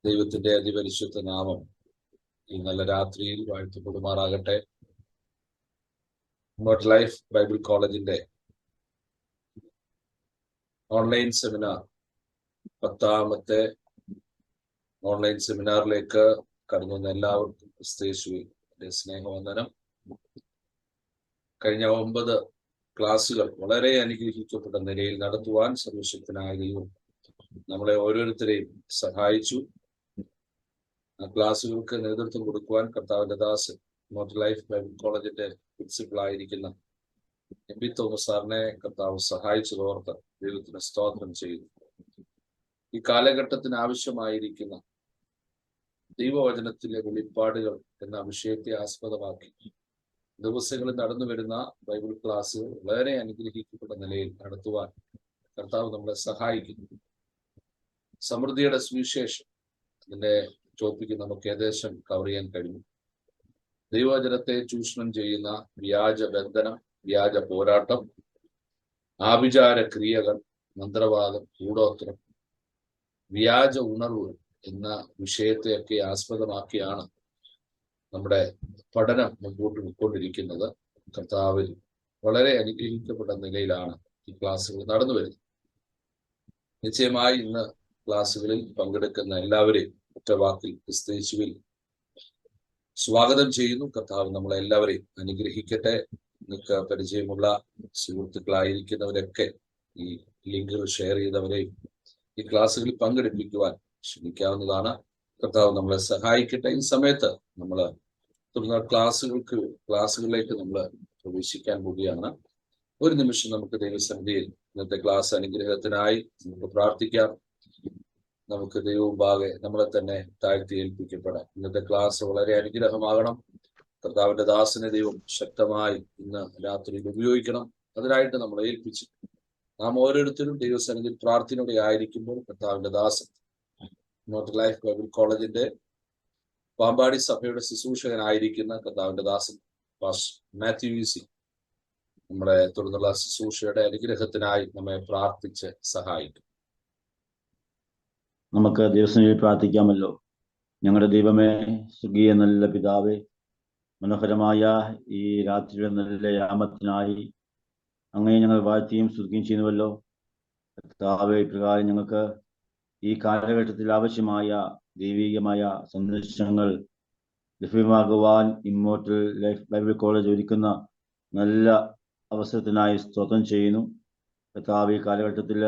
ദൈവത്തിന്റെ അതിപരിശുദ്ധ നാമം ഈ നല്ല രാത്രിയിൽ വാഴ്ത്തപ്പെടുമാറാകട്ടെ. ഇമ്മോർട്ടൽ ലൈഫ് ബൈബിൾ കോളേജിന്റെ ഓൺലൈൻ സെമിനാർ 10ാമത്തെ ഓൺലൈൻ സെമിനാറിലേക്ക് കടന്നു വന്ന എല്ലാവർക്കും ക്രിസ്തുയേശുവിന്റെ സ്നേഹവന്ദനം. കഴിഞ്ഞ 9 ക്ലാസ്സുകൾ വളരെ അനുഗ്രഹിക്കപ്പെട്ട നിലയിൽ നടത്തുവാൻ സർവശക്തനായ ദൈവം നമ്മളെ ഓരോരുത്തരെയും സഹായിച്ചു. ആ ക്ലാസ്സുകൾക്ക് നേതൃത്വം കൊടുക്കുവാൻ കർത്താവിന്റെ ദാസൻ ഇമ്മോർട്ടൽ ലൈഫ് ബൈബിൾ കോളേജിന്റെ പ്രിൻസിപ്പൽ ആയിരിക്കുന്ന എം.പി. തോമസ് സാറിനെ കർത്താവ് സഹായിച്ചതോർത്ത് ദൈവത്തിന് സ്തോത്രം ചെയ്യുന്നു. ഈ കാലഘട്ടത്തിന് ആവശ്യമായിരിക്കുന്ന ദൈവവചനത്തിലെ വെളിപ്പാടുകൾ എന്ന വിഷയത്തെ ആസ്പദമാക്കി ദിവസങ്ങളിൽ നടന്നു വരുന്ന ബൈബിൾ ക്ലാസ്സുകൾ വളരെ അനുഗ്രഹിക്കപ്പെട്ട നിലയിൽ നടത്തുവാൻ കർത്താവ് നമ്മളെ സഹായിക്കുന്നു. സമൃദ്ധിയുടെ സുവിശേഷം അതിന്റെ ടോപ്പിക്ക് നമുക്ക് ഏകദേശം കവർ ചെയ്യാൻ കഴിഞ്ഞു. ദൈവവചനത്തെ ചൂഷണം ചെയ്യുന്ന വ്യാജ ബന്ധനം, വ്യാജ പോരാട്ടം, ആഭിചാര ക്രിയകൾ, മന്ത്രവാദം, കൂടോത്രം, വ്യാജ ഉണർവുകൾ എന്ന വിഷയത്തെയൊക്കെ ആസ്പദമാക്കിയാണ് നമ്മുടെ പഠനം മുമ്പോട്ട് പോയിക്കൊണ്ടിരിക്കുന്നത്. കർത്താവിൽ വളരെ അനുഗ്രഹിക്കപ്പെട്ട നിലയിലാണ് ഈ ക്ലാസ്സുകൾ നടന്നു വരുന്നത്. നിശ്ചയമായി ഇന്ന് ക്ലാസ്സുകളിൽ പങ്കെടുക്കുന്ന എല്ലാവരെയും ഒറ്റവാക്കിൽ ക്രിസ്തുയേശുവിൽ സ്വാഗതം ചെയ്യുന്നു. കർത്താവ് നമ്മളെ എല്ലാവരെയും അനുഗ്രഹിക്കട്ടെ. നിങ്ങൾക്ക് പരിചയമുള്ള സുഹൃത്തുക്കളായിരിക്കുന്നവരൊക്കെ ഈ ലിങ്കുകൾ ഷെയർ ചെയ്തവരെയും ഈ ക്ലാസ്സുകളിൽ പങ്കെടുപ്പിക്കുവാൻ ശ്രമിക്കാവുന്നതാണ്. കർത്താവ് നമ്മളെ സഹായിക്കട്ടെ. ഈ സമയത്ത് നമ്മൾ തുടർന്ന ക്ലാസ്സുകളിലേക്ക് നമ്മൾ പ്രവേശിക്കാൻ പോവുകയാണ്. ഒരു നിമിഷം നമുക്ക് ദൈവസന്നിധിയിൽ ഇന്നത്തെ ക്ലാസ് അനുഗ്രഹത്തിനായി നമുക്ക് പ്രാർത്ഥിക്കാം. നമുക്ക് ദൈവമുമ്പാകെ നമ്മളെ തന്നെ താഴ്ത്തി ഏൽപ്പിക്കപ്പെടാം. ഇന്നത്തെ ക്ലാസ് വളരെ അനുഗ്രഹമാകണം. കർത്താവിന്റെ ദാസനെ ദൈവം ശക്തമായി ഇന്ന് രാത്രിയിൽ ഉപയോഗിക്കണം. അതിനായിട്ട് നമ്മളെ ഏൽപ്പിച്ചു. നാം ഓരോരുത്തരും ദൈവസന്നിധിയിൽ പ്രാർത്ഥനയോടെ ആയിരിക്കുമ്പോൾ കർത്താവിന്റെ ദാസൻ ഇമ്മോർട്ടൽ ലൈഫ് ബൈബിൾ കോളേജിന്റെ പാമ്പാടി സഭയുടെ ശുശ്രൂഷകനായിരിക്കുന്ന കർത്താവിന്റെ ദാസൻ പാസ്റ്റർ മാത്യു വി.സി. നമ്മുടെ തുടർന്നുള്ള ശുശ്രൂഷയുടെ അനുഗ്രഹത്തിനായി നമ്മെ പ്രാർത്ഥിച്ച് സഹായിക്കും. നമുക്ക് ദൈവസന്നിധിയിൽ പ്രാർത്ഥിക്കാമല്ലോ. ഞങ്ങളുടെ ദൈവമേ, സ്വർഗീയ നല്ല പിതാവേ, മനോഹരമായ ഈ രാത്രിയുടെ നല്ല യാമത്തിനായി അങ്ങനെ ഞങ്ങൾ വാഴ്ത്തിയും സ്തുതിക്കുകയും ചെയ്യുന്നുവല്ലോ. കർത്താവേ, ഇപ്രകാരം ഞങ്ങൾക്ക് ഈ കാലഘട്ടത്തിൽ ആവശ്യമായ ദൈവികമായ സന്ദേശങ്ങൾ ലഭ്യമാകുവാൻ ഇമ്മോർട്ടൽ ലൈഫ് ബൈബിൾ കോളേജ് ഒരുക്കുന്ന നല്ല അവസരത്തിനായി സ്തോത്രം ചെയ്യുന്നു. കർത്താവ് ഈ കാലഘട്ടത്തിൽ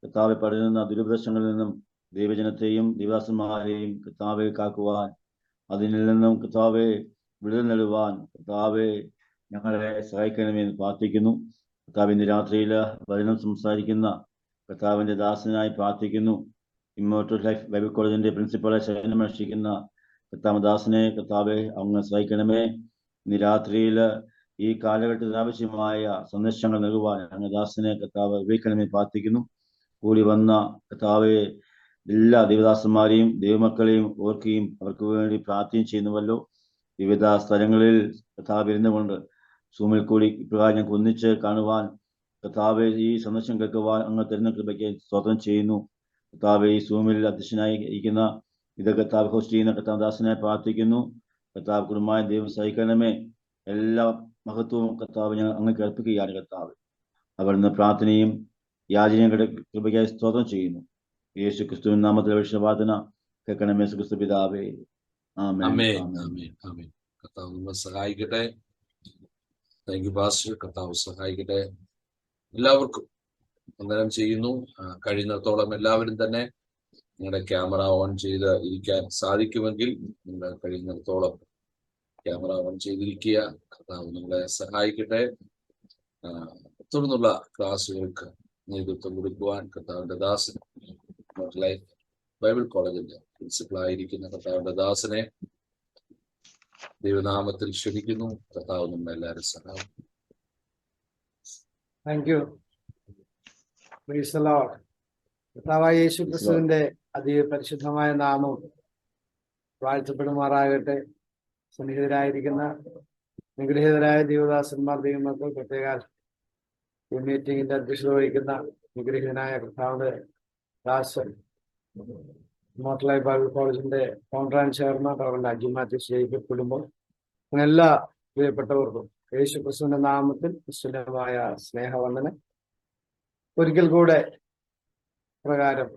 കർത്താവ് പടരുന്ന ദുരുപദേശങ്ങളിൽ നിന്നും ദൈവജനത്തെയും ദൈവദാസന്മാരെയും കർത്താവെ കാക്കുവാൻ, അതിൽ നിന്നും കർത്താവെ വിടുതൽ നൽകുവാൻ കർത്താവെ ഞങ്ങളെ സഹായിക്കണമെന്ന് പ്രാർത്ഥിക്കുന്നു. കർത്താവ് ഇന്ന് രാത്രിയിൽ വചനം സംസാരിക്കുന്ന കർത്താവിൻ്റെ ദാസനായി പ്രാർത്ഥിക്കുന്നു. ഇമ്മോർട്ടൽ ലൈഫ് ബൈബിൾ കോളേജിന്റെ പ്രിൻസിപ്പളെ സേവനമനുഷ്ഠിക്കുന്ന കർത്താവ് ദാസനെ കർത്താവെ അങ്ങ് സഹായിക്കണമേ. ഇന്ന് രാത്രിയിൽ ഈ കാലഘട്ടത്തിൽ ആവശ്യമായ സന്ദേശങ്ങൾ നൽകുവാൻ അങ്ങ് ദാസനെ കർത്താവ് ഉപയോഗിക്കണമെന്ന് പ്രാർത്ഥിക്കുന്നു. കൂടി വന്ന കർത്താവെ എല്ലാ ദൈവദാസന്മാരെയും ദൈവമക്കളെയും ഓർക്കുകയും അവർക്ക് വേണ്ടി പ്രാർത്ഥന ചെയ്യുന്നുവല്ലോ. വിവിധ സ്ഥലങ്ങളിൽ കർത്താവ് ഇരുന്നുകൊണ്ട് സൂമിൽ കൂടി ഇപ്രകാരം ഞങ്ങൾക്ക് ഒന്നിച്ച് കാണുവാൻ കർത്താവെ ഈ സന്ദേശം കേൾക്കുവാൻ അങ്ങ് തരുന്ന കൃപയ്ക്ക് സ്തോത്രം ചെയ്യുന്നു. കർത്താവെ ഈ സൂമിൽ അധ്യക്ഷനായി ഇരിക്കുന്ന ഇത് കർത്താവ് ഹോസ്റ്റ് ചെയ്യുന്ന കർത്താവ് ദാസനായി പ്രാർത്ഥിക്കുന്നു. കർത്താവ് കുടുംബമായ ദൈവം സഹിക്കണമേ. എല്ലാ മഹത്വവും കർത്താവ് ഞങ്ങൾ അങ്ങ് കൽപ്പിക്കുകയാണ്. കർത്താവ് അവിടുന്ന് പ്രാർത്ഥനയും യാചനയുടെ കൃപയ്ക്കായി സ്തോത്രം ചെയ്യുന്നു. യേശു ക്രിസ്തുവിൻ നാമത്തിൽ പ്രാർത്ഥന കേൾക്കണമേ. ക്രിസ്തു പിതാവേ, ആമേൻ. കർത്താവ് നമ്മളെ സഹായിക്കട്ടെ. Thank you pastor. കർത്താവ് സഹായിക്കട്ടെ. എല്ലാവർക്കും വന്ദനം ചെയ്യുന്നു. കഴിയുന്നിടത്തോളം എല്ലാവരും തന്നെ നിങ്ങളുടെ ക്യാമറ ഓൺ ചെയ്ത് ഇരിക്കാൻ സാധിക്കുമെങ്കിൽ നിങ്ങൾ കഴിയുന്നിടത്തോളം ക്യാമറ ഓൺ ചെയ്തിരിക്കുക. കർത്താവ് നമ്മളെ സഹായിക്കട്ടെ. തുടർന്നുള്ള ക്ലാസ്സുകൾക്ക് നേതൃത്വം കൊടുക്കുവാൻ കർത്താവിന്റെ ദാസൻ ലൈഫ് ബൈബിൾ കോളേജിന്റെ പ്രിൻസിപ്പൽ ആയിരിക്കുന്ന കർത്താവിന്റെ ദാസനെ ദൈവനാമത്തിൽ ക്ഷണിക്കുന്നു. കർത്താവ് നമ്മളെ എല്ലാവരും സഹായിക്കും. Thank you. Praise the Lord. കർത്താവായ യേശു ക്രിസ്തുവിന്റെ അതിപരിശുദ്ധമായ നാമം വാഴ്ത്തപ്പെടുമാറാകട്ടെ. സന്നിഹിതരായിരിക്കുന്ന നിഗ്രഹീതരായ ദൈവദാസന്മാർ, ദൈവമക്കൾ, പ്രത്യേക ഈ മീറ്റിംഗിന്റെ അധ്യക്ഷത വഹിക്കുന്ന നിഗ്രഹീതനായ കർത്താവിന്റെ ദാസൻ മോട്ടലൈ ബൈബിൾ കോളേജിന്റെ founder and chairman reverend Aji Mathews ജയിക്കൽ കുടുംബം, അങ്ങനെ എല്ലാ പ്രിയപ്പെട്ടവർക്കും യേശു ക്രിസ്തുവിന്റെ നാമത്തിൽ ക്രിസ്തുവിന്റെ സ്നേഹവന്ദനം. ഒരിക്കൽ കൂടെ പ്രകാരം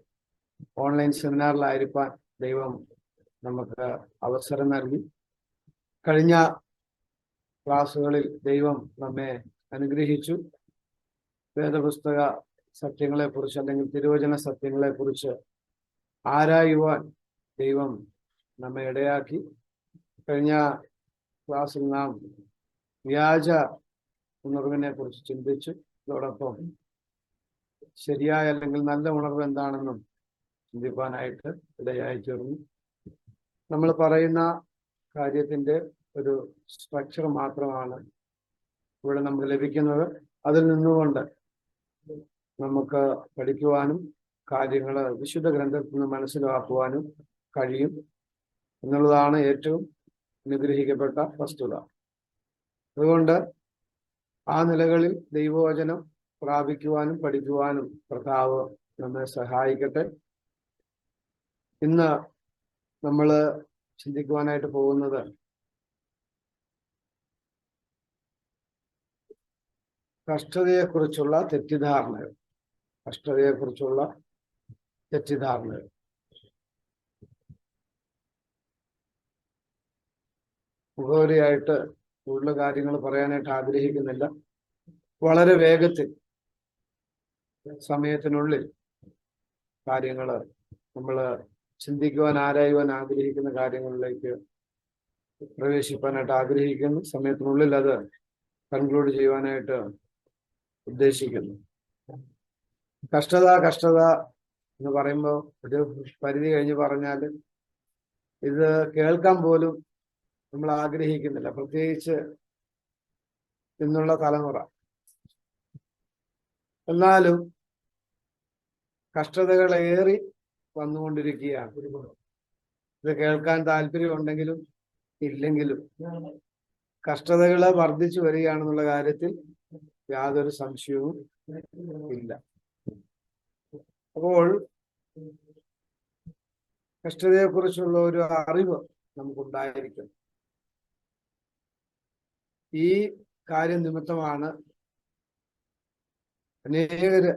ഓൺലൈൻ സെമിനാറിലായിരിക്കാൻ ദൈവം നമുക്ക് അവസരം നൽകി. കഴിഞ്ഞ ക്ലാസ്സുകളിൽ ദൈവം നമ്മെ അനുഗ്രഹിച്ചു. വേദപുസ്തക സത്യങ്ങളെക്കുറിച്ച് അല്ലെങ്കിൽ തിരുവചന സത്യങ്ങളെക്കുറിച്ച് ആരായുവാൻ ദൈവം നമ്മെ ഇടയാക്കി. കഴിഞ്ഞ ക്ലാസ്സിൽ നാം വ്യാജ ഉണർവിനെ കുറിച്ച് ചിന്തിച്ചു. അതോടൊപ്പം ശരിയായ അല്ലെങ്കിൽ നല്ല ഉണർവ് എന്താണെന്നും ചിന്തിക്കാനായിട്ട് ഇടയായി തീർന്നു. നമ്മൾ പറയുന്ന കാര്യത്തിന്റെ ഒരു സ്ട്രക്ചർ മാത്രമാണ് ഇവിടെ നമുക്ക് ലഭിക്കുന്നത്. അതിൽ നിന്നുകൊണ്ട് നമുക്ക് പഠിക്കുവാനും കാര്യങ്ങൾ വിശുദ്ധ ഗ്രന്ഥത്തിൽ നിന്ന് മനസ്സിലാക്കുവാനും കഴിയും എന്നുള്ളതാണ് ഏറ്റവും അനുഗ്രഹിക്കപ്പെട്ട വസ്തുത. അതുകൊണ്ട് ആ നിലകളിൽ ദൈവവചനം പ്രാപിക്കുവാനും പഠിക്കുവാനും കർത്താവ് നമ്മെ സഹായിക്കട്ടെ. ഇന്ന് നമ്മൾ ചിന്തിക്കുവാനായിട്ട് പോകുന്നത് കഷ്ടതയെക്കുറിച്ചുള്ള തെറ്റിദ്ധാരണകൾ. കഷ്ടതയെക്കുറിച്ചുള്ള തെറ്റിദ്ധാരണകൾ. മുഖവരിയായിട്ട് കൂടുതൽ കാര്യങ്ങൾ പറയാനായിട്ട് ആഗ്രഹിക്കുന്നില്ല. വളരെ വേഗത്തിൽ സമയത്തിനുള്ളിൽ കാര്യങ്ങൾ നമ്മൾ ചിന്തിക്കുവാൻ ആരായുവാൻ ആഗ്രഹിക്കുന്ന കാര്യങ്ങളിലേക്ക് പ്രവേശിക്കാനായിട്ട് ആഗ്രഹിക്കുന്നു. സമയത്തിനുള്ളിൽ അത് കൺക്ലൂഡ് ചെയ്യുവാനായിട്ട് ഉദ്ദേശിക്കുന്നു. കഷ്ടത എന്ന് പറയുമ്പോൾ ഒരു പരിധി കഴിഞ്ഞ് പറഞ്ഞാൽ ഇത് കേൾക്കാൻ പോലും നമ്മൾ ആഗ്രഹിക്കുന്നില്ല, പ്രത്യേകിച്ച് ഇന്നുള്ള തലമുറ. എന്നാലും കഷ്ടതകളേറി വന്നുകൊണ്ടിരിക്കുകയാണ്. ഇത് കേൾക്കാൻ താല്പര്യമുണ്ടെങ്കിലും ഇല്ലെങ്കിലും കഷ്ടതകൾ വർദ്ധിച്ചു വരികയാണെന്നുള്ള കാര്യത്തിൽ യാതൊരു സംശയവും ഇല്ല. അപ്പോൾ കഷ്ടതയെക്കുറിച്ചുള്ള ഒരു അറിവ് നമുക്കുണ്ടായിരിക്കും. ഈ കാര്യം നിമിത്തമാണ് അനേകര്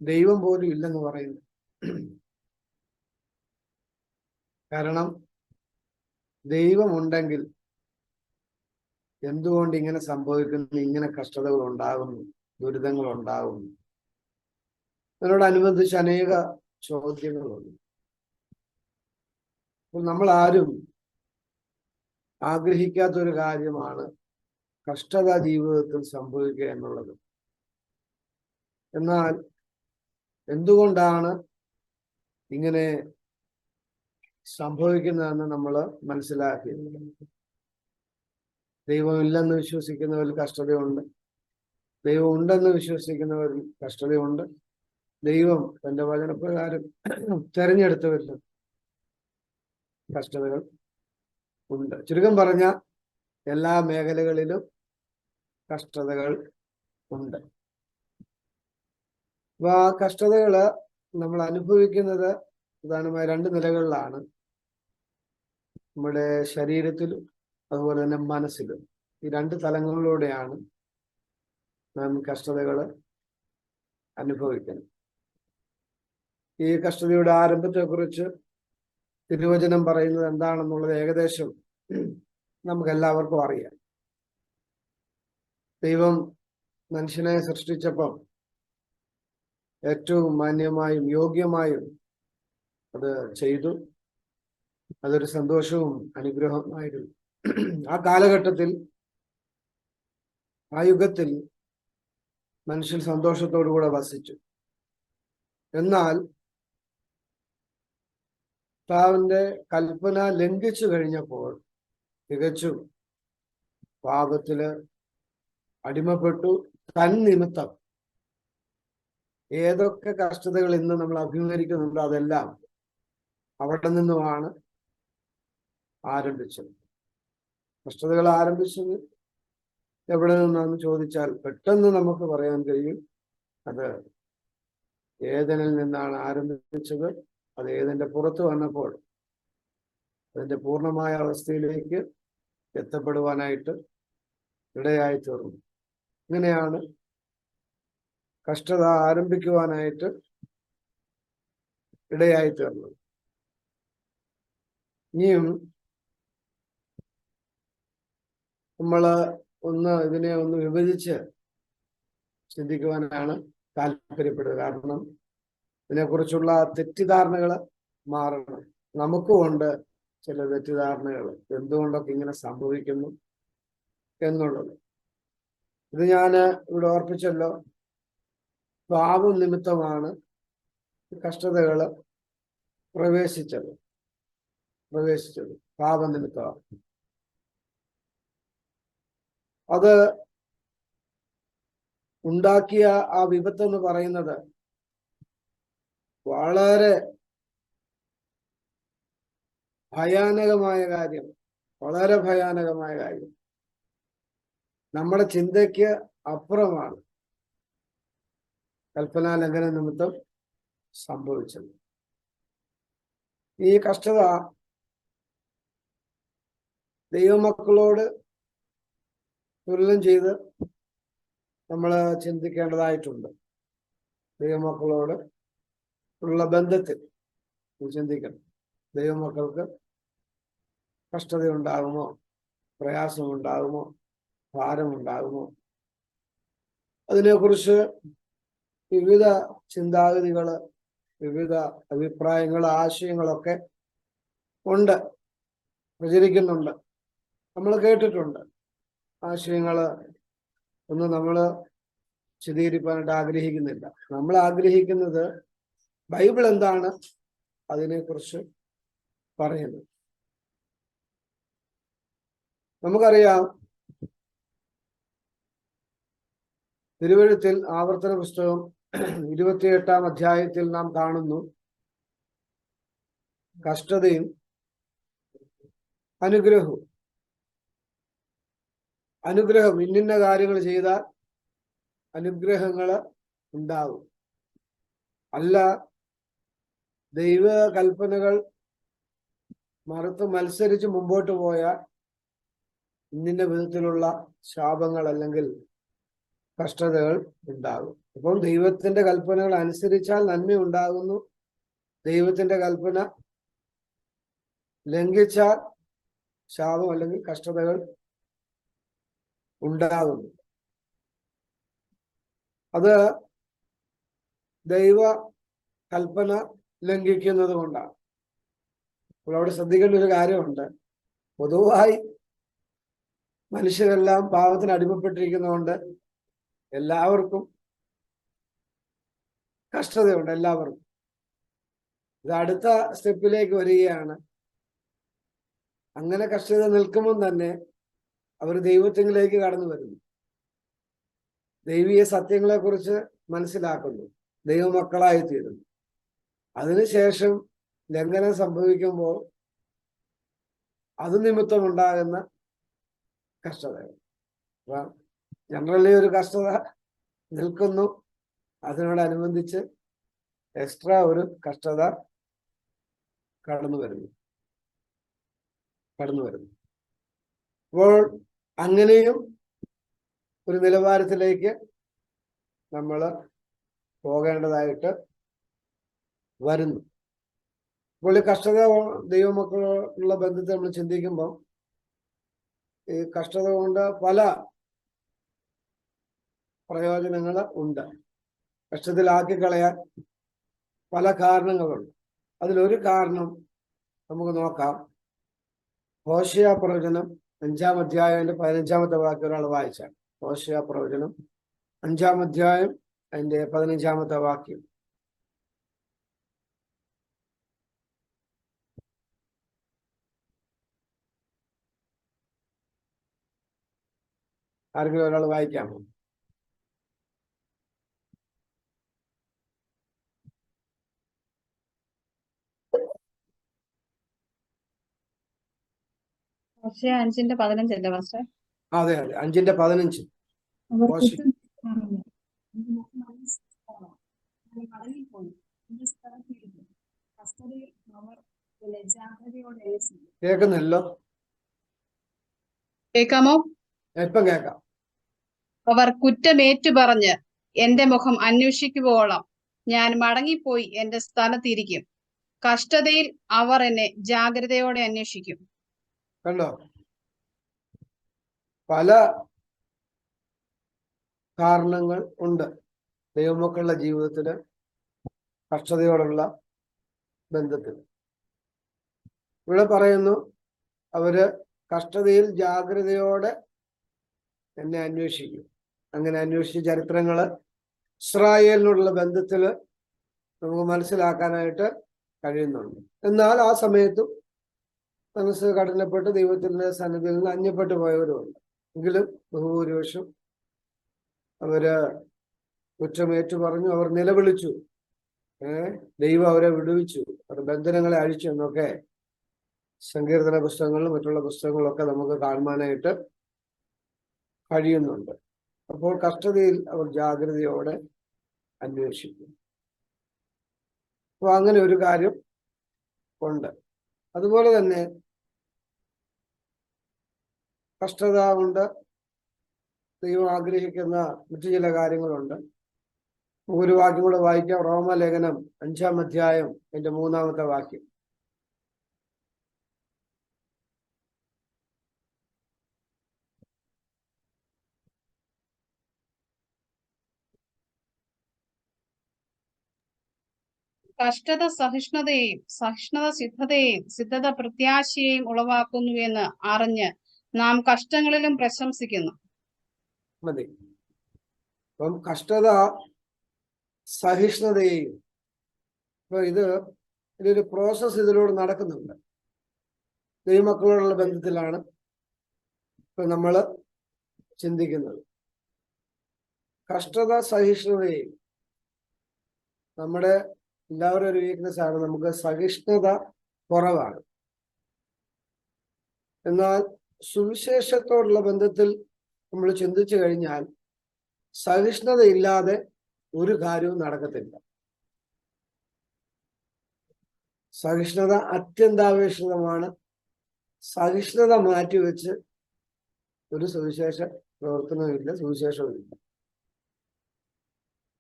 ദൈവം പോലും ഇല്ലെന്ന് പറയുന്നു. കാരണം ദൈവമുണ്ടെങ്കിൽ എന്തുകൊണ്ട് ഇങ്ങനെ സംഭവിക്കുന്നു, ഇങ്ങനെ കഷ്ടതകൾ ഉണ്ടാകുന്നു, ദുരിതങ്ങൾ ഉണ്ടാകുന്നു? അതിനോടനുബന്ധിച്ച് അനേക ചോദ്യങ്ങളുണ്ട്. നമ്മൾ ആരും ആഗ്രഹിക്കാത്തൊരു കാര്യമാണ് കഷ്ടത ജീവിതത്തിൽ സംഭവിക്കുക എന്നുള്ളത്. എന്നാൽ എന്തുകൊണ്ടാണ് ഇങ്ങനെ സംഭവിക്കുന്നതെന്ന് നമ്മൾ മനസ്സിലാക്കി. ദൈവമില്ലെന്ന് വിശ്വസിക്കുന്നവരിൽ കഷ്ടതയുണ്ട്, ദൈവം ഉണ്ടെന്ന് വിശ്വസിക്കുന്നവരിൽ കഷ്ടതയുണ്ട്, ദൈവം തന്റെ വചനപ്രകാരം തെരഞ്ഞെടുത്തവരിൽ കഷ്ടതകൾ ഉണ്ട്. ചുരുക്കം പറഞ്ഞ എല്ലാ മേഖലകളിലും കഷ്ടതകൾ ഉണ്ട്. അപ്പൊ ആ കഷ്ടതകള് നമ്മൾ അനുഭവിക്കുന്നത് പ്രധാനമായ രണ്ട് നിലകളിലാണ്. നമ്മുടെ ശരീരത്തിലും അതുപോലെ തന്നെ മനസ്സിലും. ഈ രണ്ട് തലങ്ങളിലൂടെയാണ് നാം കഷ്ടതകൾ അനുഭവിക്കുന്നത്. ഈ കഷ്ടതയുടെ ആരംഭത്തെക്കുറിച്ച് തിരുവചനം പറയുന്നത് എന്താണെന്നുള്ളത് ഏകദേശം നമുക്കെല്ലാവർക്കും അറിയാം. ദൈവം മനുഷ്യനെ സൃഷ്ടിച്ചപ്പം ഏറ്റവും മാന്യമായും യോഗ്യമായും അത് ചെയ്തു. അതൊരു സന്തോഷവും അനുഗ്രഹമായിരുന്നു. ആ കാലഘട്ടത്തിൽ, ആ യുഗത്തിൽ മനുഷ്യൻ സന്തോഷത്തോടുകൂടെ വസിച്ചു. എന്നാൽ കർത്താവിന്റെ കൽപ്പന ലംഘിച്ചു കഴിഞ്ഞപ്പോൾ തികച്ചും പാപത്തില് അടിമപ്പെട്ടു. തന്നിമിത്തം ഏതൊക്കെ കഷ്ടതകൾ ഇന്ന് നമ്മൾ അഭിമുഖീകരിക്കുന്നുണ്ടോ അതെല്ലാം അവിടെ നിന്നുമാണ് ആരംഭിച്ചത്. കഷ്ടതകൾ ആരംഭിച്ചത് എവിടെ നിന്നാന്ന് ചോദിച്ചാൽ പെട്ടെന്ന് നമുക്ക് പറയാൻ കഴിയും. അത് ഏദനിൽ നിന്നാണ് ആരംഭിച്ചത്. അത് ഏതിന്റെ പുറത്ത് വന്നപ്പോൾ അതിന്റെ പൂർണ്ണമായ അവസ്ഥയിലേക്ക് എത്തപ്പെടുവാനായിട്ട് ഇടയായി തീർന്നു. ഇങ്ങനെയാണ് കഷ്ടത ആരംഭിക്കുവാനായിട്ട് ഇടയായി തീർന്നത്. ഇനിയും നമ്മള് ഇതിനെ ഒന്ന് വിഭജിച്ച് ചിന്തിക്കുവാനാണ് താല്പര്യപ്പെടുക. കാരണം ഇതിനെക്കുറിച്ചുള്ള തെറ്റിദ്ധാരണകൾ മാറണം. നമുക്കുമുണ്ട് ചില തെറ്റിദ്ധാരണകൾ, എന്തുകൊണ്ടൊക്കെ ഇങ്ങനെ സംഭവിക്കുന്നു എന്നുള്ളത്. ഇത് ഞാൻ ഇവിടെ ഓർപ്പിച്ചല്ലോ, പാപം നിമിത്തമാണ് കഷ്ടതകൾ പ്രവേശിച്ചത്. പാപനിമിത്തമാണ്. അത് ഉണ്ടാക്കിയ ആ വിപത്ത് എന്ന് പറയുന്നത് വളരെ ഭയാനകമായ കാര്യം, വളരെ ഭയാനകമായ കാര്യം. നമ്മുടെ ചിന്തയ്ക്ക് അപ്പുറമാണ് കൽപ്പനാ ലംഘന നിമിത്തം സംഭവിച്ചത്. ഈ കഷ്ടത ദൈവമക്കളോട് തുലനം ചെയ്ത് നമ്മൾ ചിന്തിക്കേണ്ടതായിട്ടുണ്ട്. ദൈവമക്കളോട് ഉള്ള ബന്ധത്തിൽ ചിന്തിക്കണം. ദൈവമക്കൾക്ക് കഷ്ടതയുണ്ടാകുമോ, പ്രയാസമുണ്ടാകുമോ, ഭാരമുണ്ടാകുമോ? അതിനെക്കുറിച്ച് വിവിധ ചിന്താഗതികള്, വിവിധ അഭിപ്രായങ്ങൾ, ആശയങ്ങളൊക്കെ ഉണ്ട്, പ്രചരിക്കുന്നുണ്ട്, നമ്മൾ കേട്ടിട്ടുണ്ട്. ആശയങ്ങള് ഒന്നും നമ്മൾ വിശദീകരിക്കാനായിട്ട് ആഗ്രഹിക്കുന്നില്ല. നമ്മൾ ആഗ്രഹിക്കുന്നത് ബൈബിൾ എന്താണ് അതിനെക്കുറിച്ച് പറയുന്നത്. നമുക്കറിയാം, തിരുവെഴുത്തിൽ ആവർത്തന പുസ്തകം 28-ാം അധ്യായത്തിൽ നാം കാണുന്നു, കഷ്ടതയും അനുഗ്രഹവും. അനുഗ്രഹം, ഇന്നിന്ന കാര്യങ്ങൾ ചെയ്താൽ അനുഗ്രഹങ്ങൾ ഉണ്ടാകും. അല്ല, ദൈവ കൽപ്പനകൾ മറുത്ത് മത്സരിച്ച് മുമ്പോട്ട് പോയാൽ ഇന്നിന്ന വിധത്തിലുള്ള ശാപങ്ങൾ അല്ലെങ്കിൽ കഷ്ടതകൾ ഉണ്ടാകും. അപ്പം ദൈവത്തിന്റെ കൽപ്പനകൾ അനുസരിച്ചാൽ നന്മ ഉണ്ടാകുന്നു. ദൈവത്തിന്റെ കൽപ്പന ലംഘിച്ചാൽ ശാപം അല്ലെങ്കിൽ കഷ്ടതകൾ ഉണ്ടാകുന്നു. അത് ദൈവ കൽപ്പന ലംഘിക്കുന്നത് കൊണ്ടാണ്. അപ്പോൾ അവിടെ ശ്രദ്ധിക്കേണ്ട ഒരു കാര്യമുണ്ട്. പൊതുവായി മനുഷ്യരെല്ലാം പാപത്തിന് അടിമപ്പെട്ടിരിക്കുന്നതുകൊണ്ട് എല്ലാവർക്കും കഷ്ടതയുണ്ട്, എല്ലാവർക്കും. ഇത് അടുത്ത സ്റ്റെപ്പിലേക്ക് വരികയാണ്. അങ്ങനെ കഷ്ടത നിൽക്കുമ്പോൾ തന്നെ അവർ ദൈവത്തിലേക്ക് കടന്നു വരുന്നു, ദൈവീയ സത്യങ്ങളെ കുറിച്ച് മനസ്സിലാക്കുന്നു, ദൈവമക്കളായി തീരുന്നു. അതിനുശേഷം ലംഘനം സംഭവിക്കുമ്പോൾ അത് നിമിത്തമുണ്ടാകുന്ന കഷ്ടതകൾ. ജനറലി ഒരു കഷ്ടത നിൽക്കുന്നു, അതിനോടനുബന്ധിച്ച് എക്സ്ട്രാ ഒരു കഷ്ടത കടന്നു വരുന്നു. അപ്പോൾ അങ്ങനെയും ഒരു നിലവാരത്തിലേക്ക് നമ്മൾ പോകേണ്ടതായിട്ട് വരുന്നു. അപ്പോൾ ഈ കഷ്ടത ദൈവമക്കളുള്ള ബന്ധത്തെ നമ്മൾ ചിന്തിക്കുമ്പോൾ ഈ കഷ്ടത കൊണ്ട് പല പ്രയോജനങ്ങൾ ഉണ്ട്. കഷ്ടത്തിലാക്കി കളയാൻ പല കാരണങ്ങളുണ്ട്. അതിലൊരു കാരണം നമുക്ക് നോക്കാം. ഹോശേയ പ്രവചനം 5-ാം അധ്യായം 15-ാമത്തെ വാക്യം ഒരാൾ വായിച്ചാൽ. ഹോശേയ പ്രവചനം 5-ാം അധ്യായം 15-ാമത്തെ വാക്യം. ആരെങ്കിലും ഒരാൾ വായിക്കാമോ? പക്ഷേ 5:15 അല്ലേ മാസ്റ്റർ? അതെ, 5:15. കേൾക്കുന്നില്ലോ? കേൾക്കാമോ? ഇപ്പം കേൾക്കാം. അവർ കുറ്റമേറ്റു പറഞ്ഞ് എന്റെ മുഖം അന്വേഷിക്കുവോളം ഞാൻ മടങ്ങിപ്പോയി എന്റെ സ്ഥലത്തിരിക്കും. കഷ്ടതയിൽ അവർ എന്നെ ജാഗ്രതയോടെ അന്വേഷിക്കും. കണ്ടോ? പല കാരണങ്ങൾ ഉണ്ട് ദൈവമക്കളുടെ ജീവിതത്തില് കഷ്ടതയോടുള്ള ബന്ധത്തിൽ. ഇവിടെ പറയുന്നു, അവര് കഷ്ടതയിൽ ജാഗ്രതയോടെ എന്നെ അന്വേഷിക്കും. അങ്ങനെ അന്വേഷിച്ച ചരിത്രങ്ങള് ഇസ്രായേലിനോടുള്ള ബന്ധത്തില് നമുക്ക് മനസ്സിലാക്കാനായിട്ട് കഴിയുന്നുണ്ട്. എന്നാൽ ആ സമയത്തും മനസ്സ് കഠിനപ്പെട്ട് ദൈവത്തിന്റെ സന്നിധിയിൽ നിന്ന് അന്യപ്പെട്ടു പോയവരുമുണ്ട്. എങ്കിലും ബഹുഭൂരിപക്ഷം അവര് കുറ്റമേറ്റു പറഞ്ഞു, അവർ നിലവിളിച്ചു, ദൈവം അവരെ വിടുവിച്ചു, അവരുടെ ബന്ധനങ്ങളെ അഴിച്ചു എന്നൊക്കെ സങ്കീർത്തന പുസ്തകങ്ങളിലും മറ്റുള്ള പുസ്തകങ്ങളൊക്കെ നമുക്ക് കാണുവാനായിട്ട് കഴിയുന്നുണ്ട്. അപ്പോൾ കഷ്ടതയിൽ അവർ ജാഗ്രതയോടെ അന്വേഷിക്കും. അപ്പൊ അങ്ങനെ ഒരു കാര്യം ഉണ്ട്. അതുപോലെ തന്നെ കഷ്ടത കൊണ്ട് ദൈവം ആഗ്രഹിക്കുന്ന മറ്റു ചില കാര്യങ്ങളുണ്ട്. ഒരു വാക്യം കൂടെ വായിക്കാം. റോമലേഖനം 5-ാം അധ്യായം 3-ാമത്തെ വാക്യം. കഷ്ടത സഹിഷ്ണുതയെയും സഹിഷ്ണുത സിദ്ധതയെയും സിദ്ധത പ്രത്യാശയെയും ഉളവാക്കുന്നുവെന്ന് അറിഞ്ഞ് നാം കഷ്ടങ്ങളിലും പ്രശംസിക്കുന്നു. മതി. അപ്പം കഷ്ടത സഹിഷ്ണുതയെയും, അപ്പൊ ഇതൊരു പ്രോസസ് ഇതിലൂടെ നടക്കുന്നുണ്ട്. ദൈവമക്കളോടുള്ള ബന്ധത്തിലാണ് ഇപ്പൊ നമ്മൾ ചിന്തിക്കുന്നത്. കഷ്ടത സഹിഷ്ണുതയെയും, നമ്മുടെ എല്ലാവരും ഒരു വീക്ക്നെസ് ആണ്, നമുക്ക് സഹിഷ്ണുത കുറവാണ്. എന്നാൽ സുവിശേഷത്തോടുള്ള ബന്ധത്തിൽ നമ്മൾ ചിന്തിച്ചു കഴിഞ്ഞാൽ സഹിഷ്ണുത ഇല്ലാതെ ഒരു കാര്യവും നടക്കത്തില്ല. സഹിഷ്ണുത അത്യന്താപേക്ഷിതമാണ്. സഹിഷ്ണുത മാറ്റിവെച്ച് ഒരു സുവിശേഷ പ്രവർത്തനമില്ല, സുവിശേഷവുമില്ല.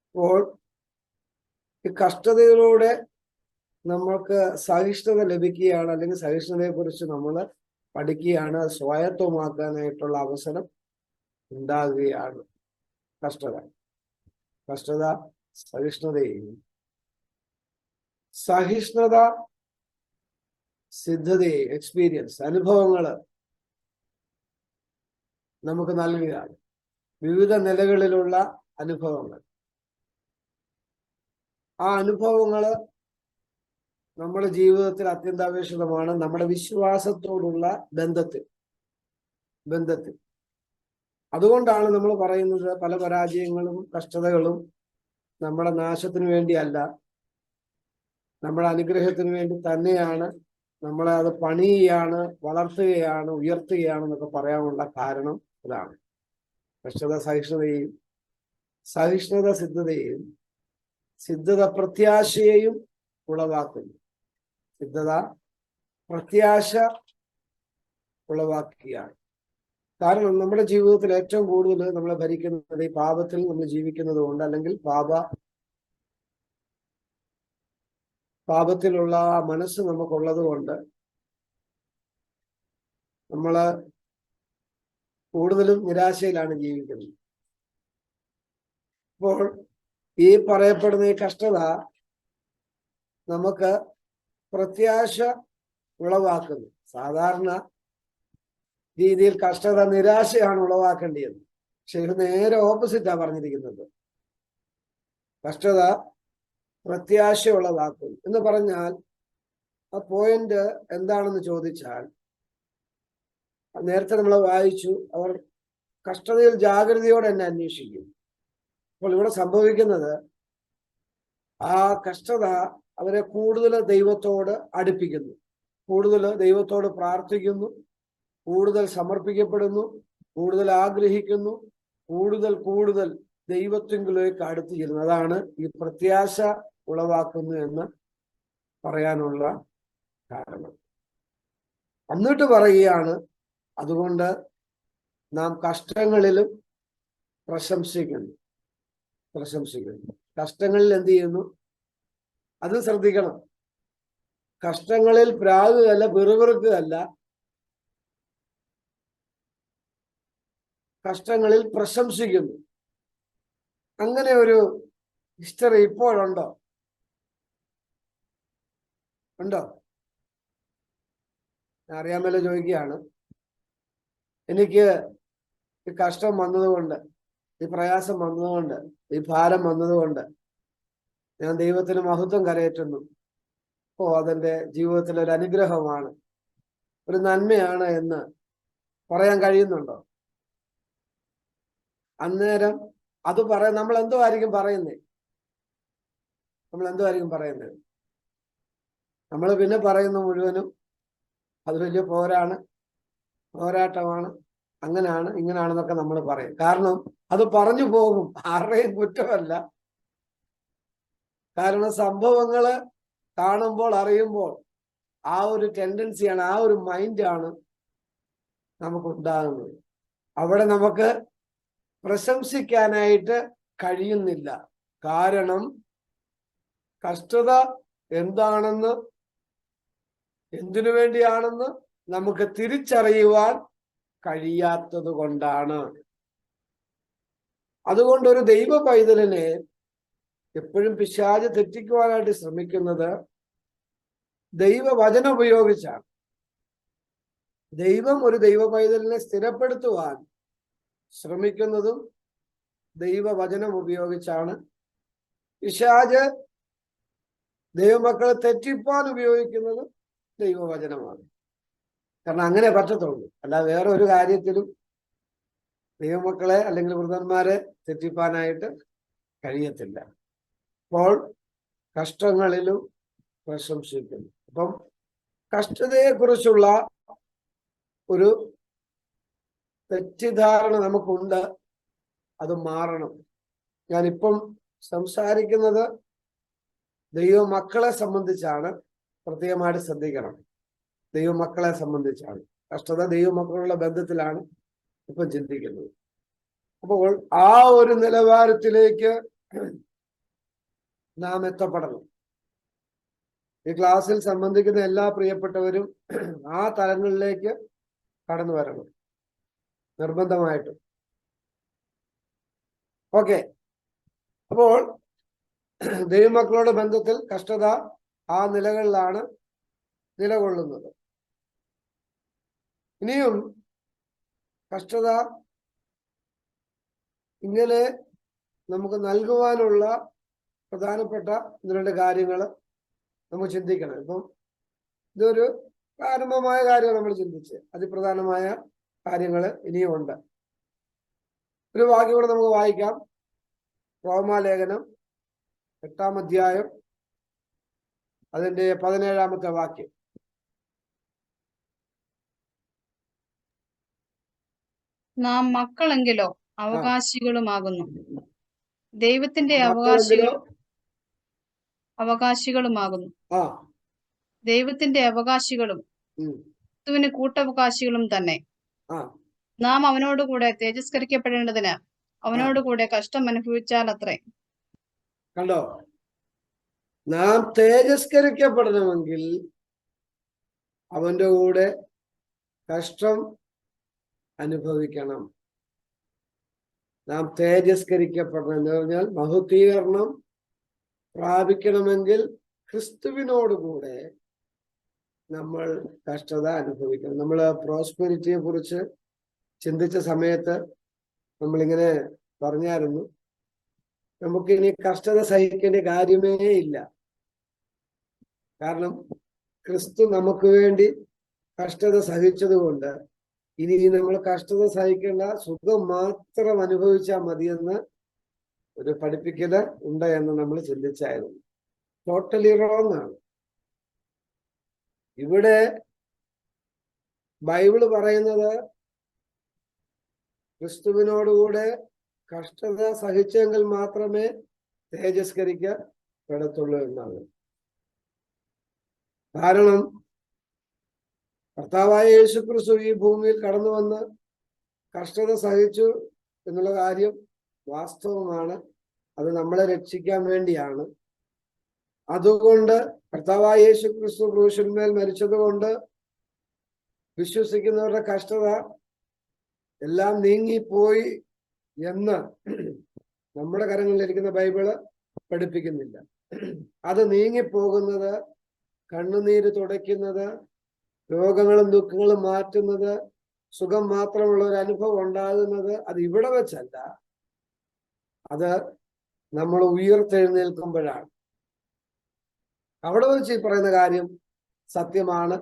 അപ്പോൾ ഈ കഷ്ടതയിലൂടെ നമ്മൾക്ക് സഹിഷ്ണുത ലഭിക്കുകയാണ്, അല്ലെങ്കിൽ സഹിഷ്ണുതയെ കുറിച്ച് നമ്മൾ പഠിക്കുകയാണ്, സ്വായത്തമാക്കാനായിട്ടുള്ള അവസരം ഉണ്ടാകുകയാണ്. കഷ്ടത സഹിഷ്ണുതയെയും സഹിഷ്ണുത സിദ്ധതയെയും എക്സ്പീരിയൻസ് അനുഭവങ്ങള് നമുക്ക് നൽകുകയാണ്. വിവിധ നിലകളിലുള്ള അനുഭവങ്ങൾ. ആ അനുഭവങ്ങള് നമ്മുടെ ജീവിതത്തിൽ അത്യന്താപേക്ഷിതമാണ്. നമ്മുടെ വിശ്വാസത്തോടുള്ള ബന്ധത്തിൽ അതുകൊണ്ടാണ് നമ്മൾ പറയുന്നത്, പല പരാജയങ്ങളും കഷ്ടതകളും നമ്മുടെ നാശത്തിന് വേണ്ടിയല്ല, നമ്മുടെ അനുഗ്രഹത്തിന് വേണ്ടി തന്നെയാണ്. നമ്മളെ അത് പണിയുകയാണ്, വളർത്തുകയാണ്, ഉയർത്തുകയാണെന്നൊക്കെ പറയാനുള്ള കാരണം ഇതാണ്. കഷ്ടത സഹിഷ്ണുതയെയും സഹിഷ്ണുത സിദ്ധതയെയും സിദ്ധത പ്രത്യാശയെയും ഉളവാക്കുന്നു. സിദ്ധത പ്രത്യാശ ഉളവാക്കുകയാണ്. കാരണം നമ്മുടെ ജീവിതത്തിൽ ഏറ്റവും കൂടുതൽ നമ്മളെ ഭരിക്കുന്നത് ഈ പാപത്തിൽ നമ്മൾ ജീവിക്കുന്നത് കൊണ്ട്, അല്ലെങ്കിൽ പാപത്തിലുള്ള മനസ്സ് നമുക്കുള്ളത് കൊണ്ട് നമ്മള് കൂടുതലും നിരാശയിലാണ് ജീവിക്കുന്നത്. അപ്പോൾ ഈ പറയപ്പെടുന്ന ഈ കഷ്ടത നമുക്ക് പ്രത്യാശ ഉളവാക്കുന്നു. സാധാരണ രീതിയിൽ കഷ്ടത നിരാശയാണ് ഉളവാക്കേണ്ടത്. പക്ഷെ ഇത് നേരെ ഓപ്പോസിറ്റാ പറഞ്ഞിരിക്കുന്നത്. കഷ്ടത പ്രത്യാശ ഉളവാക്കുന്നു എന്ന് പറഞ്ഞാൽ ആ പോയിന്റ് എന്താണെന്ന് ചോദിച്ചാൽ, നേരത്തെ നമ്മൾ വായിച്ചു, അവർ കഷ്ടതയിൽ ജാഗ്രതയോടെ എന്നെ അന്വേഷിക്കും. അപ്പോൾ ഇവിടെ സംഭവിക്കുന്നത്, ആ കഷ്ടത അവരെ കൂടുതൽ ദൈവത്തോട് അടുപ്പിക്കുന്നു, കൂടുതൽ ദൈവത്തോട് പ്രാർത്ഥിക്കുന്നു, കൂടുതൽ സമർപ്പിക്കപ്പെടുന്നു, കൂടുതൽ ആഗ്രഹിക്കുന്നു, കൂടുതൽ ദൈവത്തിങ്കിലേക്ക് അടുത്തു ചെല്ലുന്നു. അതാണ് ഈ പ്രത്യാശ ഉളവാക്കുന്നു എന്ന് പറയാനുള്ള കാരണം. എന്നിട്ട് പറയുകയാണ്, അതുകൊണ്ട് നാം കഷ്ടങ്ങളിലും പ്രശംസിക്കുന്നു. കഷ്ടങ്ങളിൽ എന്ത് ചെയ്യുന്നു? അത് ശ്രദ്ധിക്കണം. കഷ്ടങ്ങളിൽ പ്രാകുകയല്ല, പിറുപിറുക്കുകയല്ല, കഷ്ടങ്ങളിൽ പ്രശംസിക്കുന്നു. അങ്ങനെ ഒരു ഹിസ്റ്ററി ഇപ്പോഴുണ്ടോ? ഉണ്ടോ? അറിയാമല്ലോ ചോദിക്കുകയാണ്. എനിക്ക് ഈ കഷ്ടം വന്നതുകൊണ്ട്, ഈ പ്രയാസം വന്നതുകൊണ്ട്, ഈ ഭാരം വന്നതുകൊണ്ട് ഞാൻ ദൈവത്തിന് മഹത്വം കരയറ്റുന്നു. അതെന്റെ ജീവിതത്തിലെ ഒരു അനുഗ്രഹമാണ്, ഒരു നന്മയാണ് എന്ന് പറയാൻ കഴിയുന്നുണ്ടോ? അന്നേരം അത് നമ്മൾ എന്തോ ആയിരിക്കും പറയുന്നത്? നമ്മൾ പിന്നെ പറയുന്ന മുഴുവനും അത് വലിയ പോരാട്ടമാണ്, അങ്ങനെയാണ് ഇങ്ങനെയാണെന്നൊക്കെ നമ്മൾ പറയും. കാരണം അത് പറഞ്ഞു പോകും, ആരുടെയും കുറ്റമല്ല. കാരണം സംഭവങ്ങള് കാണുമ്പോൾ, അറിയുമ്പോൾ ആ ഒരു ടെൻഡൻസിയാണ്, ആ ഒരു മൈൻഡാണ് നമുക്കുണ്ടാകുന്നത്. അവിടെ നമുക്ക് പ്രശംസിക്കാനായിട്ട് കഴിയുന്നില്ല. കാരണം കഷ്ടത എന്താണെന്ന്, എന്തിനു വേണ്ടിയാണെന്ന് നമുക്ക് തിരിച്ചറിയുവാൻ കഴിയാത്തത് കൊണ്ടാണ്. അതുകൊണ്ട് ഒരു ദൈവ പൈതലിനെ എപ്പോഴും പിശാച് തെറ്റിക്കുവാനായിട്ട് ശ്രമിക്കുന്നത് ദൈവവചനം ഉപയോഗിച്ചാണ്. ദൈവം ഒരു ദൈവ പൈതലിനെ സ്ഥിരപ്പെടുത്തുവാൻ ശ്രമിക്കുന്നതും ദൈവവചനം ഉപയോഗിച്ചാണ്. പിശാച് ദൈവമക്കളെ തെറ്റിപ്പാൻ ഉപയോഗിക്കുന്നത് ദൈവവചനമാണ്. കാരണം അങ്ങനെ പറ്റത്തുള്ളൂ, അല്ല വേറെ ഒരു കാര്യത്തിലും ദൈവമക്കളെ അല്ലെങ്കിൽ വൃദ്ധന്മാരെ തെറ്റിപ്പാനായിട്ട് കഴിയത്തില്ല. അപ്പോൾ കഷ്ടങ്ങളിലും പ്രശംസിക്കുന്നു. അപ്പം കഷ്ടതയെക്കുറിച്ചുള്ള ഒരു തെറ്റിദ്ധാരണ നമുക്കുണ്ട്, അത് മാറണം. ഞാനിപ്പം സംസാരിക്കുന്നത് ദൈവമക്കളെ സംബന്ധിച്ചാണ്, പ്രത്യേകമായിട്ട് ശ്രദ്ധിക്കണം. ദൈവമക്കളെ സംബന്ധിച്ചാണ്. കഷ്ടത ദൈവമക്കളുടെ ബന്ധത്തിലാണ് ഇപ്പം ചിന്തിക്കുന്നത്. അപ്പോൾ ആ ഒരു നിലവാരത്തിലേക്ക് നാം എത്തപ്പെടണം. ഈ ക്ലാസ്സിൽ സംബന്ധിക്കുന്ന എല്ലാ പ്രിയപ്പെട്ടവരും ആ തലങ്ങളിലേക്ക് കടന്നു വരണം, നിർബന്ധമായിട്ടും. ഓക്കെ. അപ്പോൾ ദൈവമക്കളുടെ ബന്ധത്തിൽ കഷ്ടത ആ നിലകളിലാണ് നിലകൊള്ളുന്നത്. ഇനിയും കഷ്ടത ഇങ്ങനെ നമുക്ക് നൽകുവാനുള്ള പ്രധാനപ്പെട്ട 1-2 കാര്യങ്ങൾ നമുക്ക് ചിന്തിക്കണം. ഇപ്പം ഇതൊരു പ്രാരംഭമായ കാര്യം നമ്മൾ ചിന്തിച്ച്, അതിപ്രധാനമായ കാര്യങ്ങൾ ഇനിയും ഉണ്ട്. ഒരു വാക്യം കൂടെ നമുക്ക് വായിക്കാം. റോമാലേഖനം 8-ാം അധ്യായം അതിന്റെ 17-ാമത്തെ വാക്യം. നാം മക്കളെങ്കിലോ അവകാശികളുമാകുന്നു, ദൈവത്തിന്റെ മക്കളെങ്കിലോ അവകാശികളുമാകുന്നു, ദൈവത്തിന്റെ അവകാശികളും ക്രിസ്തുവിന് കൂട്ടവകാശികളും തന്നെ. നാം അവനോടുകൂടെ തേജസ്കരിക്കപ്പെടേണ്ടതിന് അവനോടുകൂടെ കഷ്ടം അനുഭവിച്ചാൽ അത്രേ. കണ്ടോ? നാം തേജസ്കരിക്കപ്പെടണമെങ്കിൽ അവന്റെ കൂടെ കഷ്ടം അനുഭവിക്കണം. നാം തേജസ്കരിക്കപ്പെടണം എന്ന് പറഞ്ഞാൽ മഹത്വീകരണം പ്രാപിക്കണമെങ്കിൽ ക്രിസ്തുവിനോടുകൂടെ നമ്മൾ കഷ്ടത അനുഭവിക്കണം. നമ്മൾ പ്രോസ്പെരിറ്റിയെ കുറിച്ച് ചിന്തിച്ച സമയത്ത് നമ്മളിങ്ങനെ പറഞ്ഞായിരുന്നു, നമുക്ക് ഇനി കഷ്ടത സഹിക്കേണ്ട കാര്യമേ ഇല്ല. കാരണം ക്രിസ്തു നമുക്ക് വേണ്ടി കഷ്ടത സഹിച്ചതുകൊണ്ട് ഇനി നമ്മൾ കഷ്ടത സഹിക്കേണ്ട, സുഖം മാത്രം അനുഭവിച്ചാൽ മതിയെന്ന് ഒരു പഠിപ്പിക്കല് ഉണ്ട് എന്ന് നമ്മൾ ചിന്തിച്ചായിരുന്നു. ടോട്ടലി റോങ് ആണ്. ഇവിടെ ബൈബിള് പറയുന്നത് ക്രിസ്തുവിനോടുകൂടെ കഷ്ടത സഹിച്ചെങ്കിൽ മാത്രമേ തേജസ്കരിക്കപ്പെടത്തുള്ളൂ എന്നാണ്. കാരണം കർത്താവായ യേശുക്രിസ്തു ഈ ഭൂമിയിൽ കടന്നു വന്ന് കഷ്ടത സഹിച്ചു എന്നുള്ള കാര്യം വാസ്തവമാണ്. അത് നമ്മളെ രക്ഷിക്കാൻ വേണ്ടിയാണ്. അതുകൊണ്ട് കർത്താവായ യേശുക്രിസ്തു ക്രൂശിന്മേൽ മരിച്ചതുകൊണ്ട് വിശ്വസിക്കുന്നവരുടെ കഷ്ടത എല്ലാം നീങ്ങിപ്പോയി എന്ന് നമ്മുടെ കരങ്ങളിലിരിക്കുന്ന ബൈബിള് പഠിപ്പിക്കുന്നില്ല. അത് നീങ്ങിപ്പോകുന്നത്, കണ്ണുനീര് തുടയ്ക്കുന്നത്, രോഗങ്ങളും ദുഃഖങ്ങളും മാറ്റുന്നത്, സുഖം മാത്രമുള്ള ഒരു അനുഭവം ഉണ്ടാകുന്നത് അത് ഇവിടെ വെച്ചല്ല, അത് നമ്മൾ ഉയർത്തെഴുന്നേൽക്കുമ്പോഴാണ്. അവിടെ വെച്ച് ഈ പറയുന്ന കാര്യം സത്യമാണ്.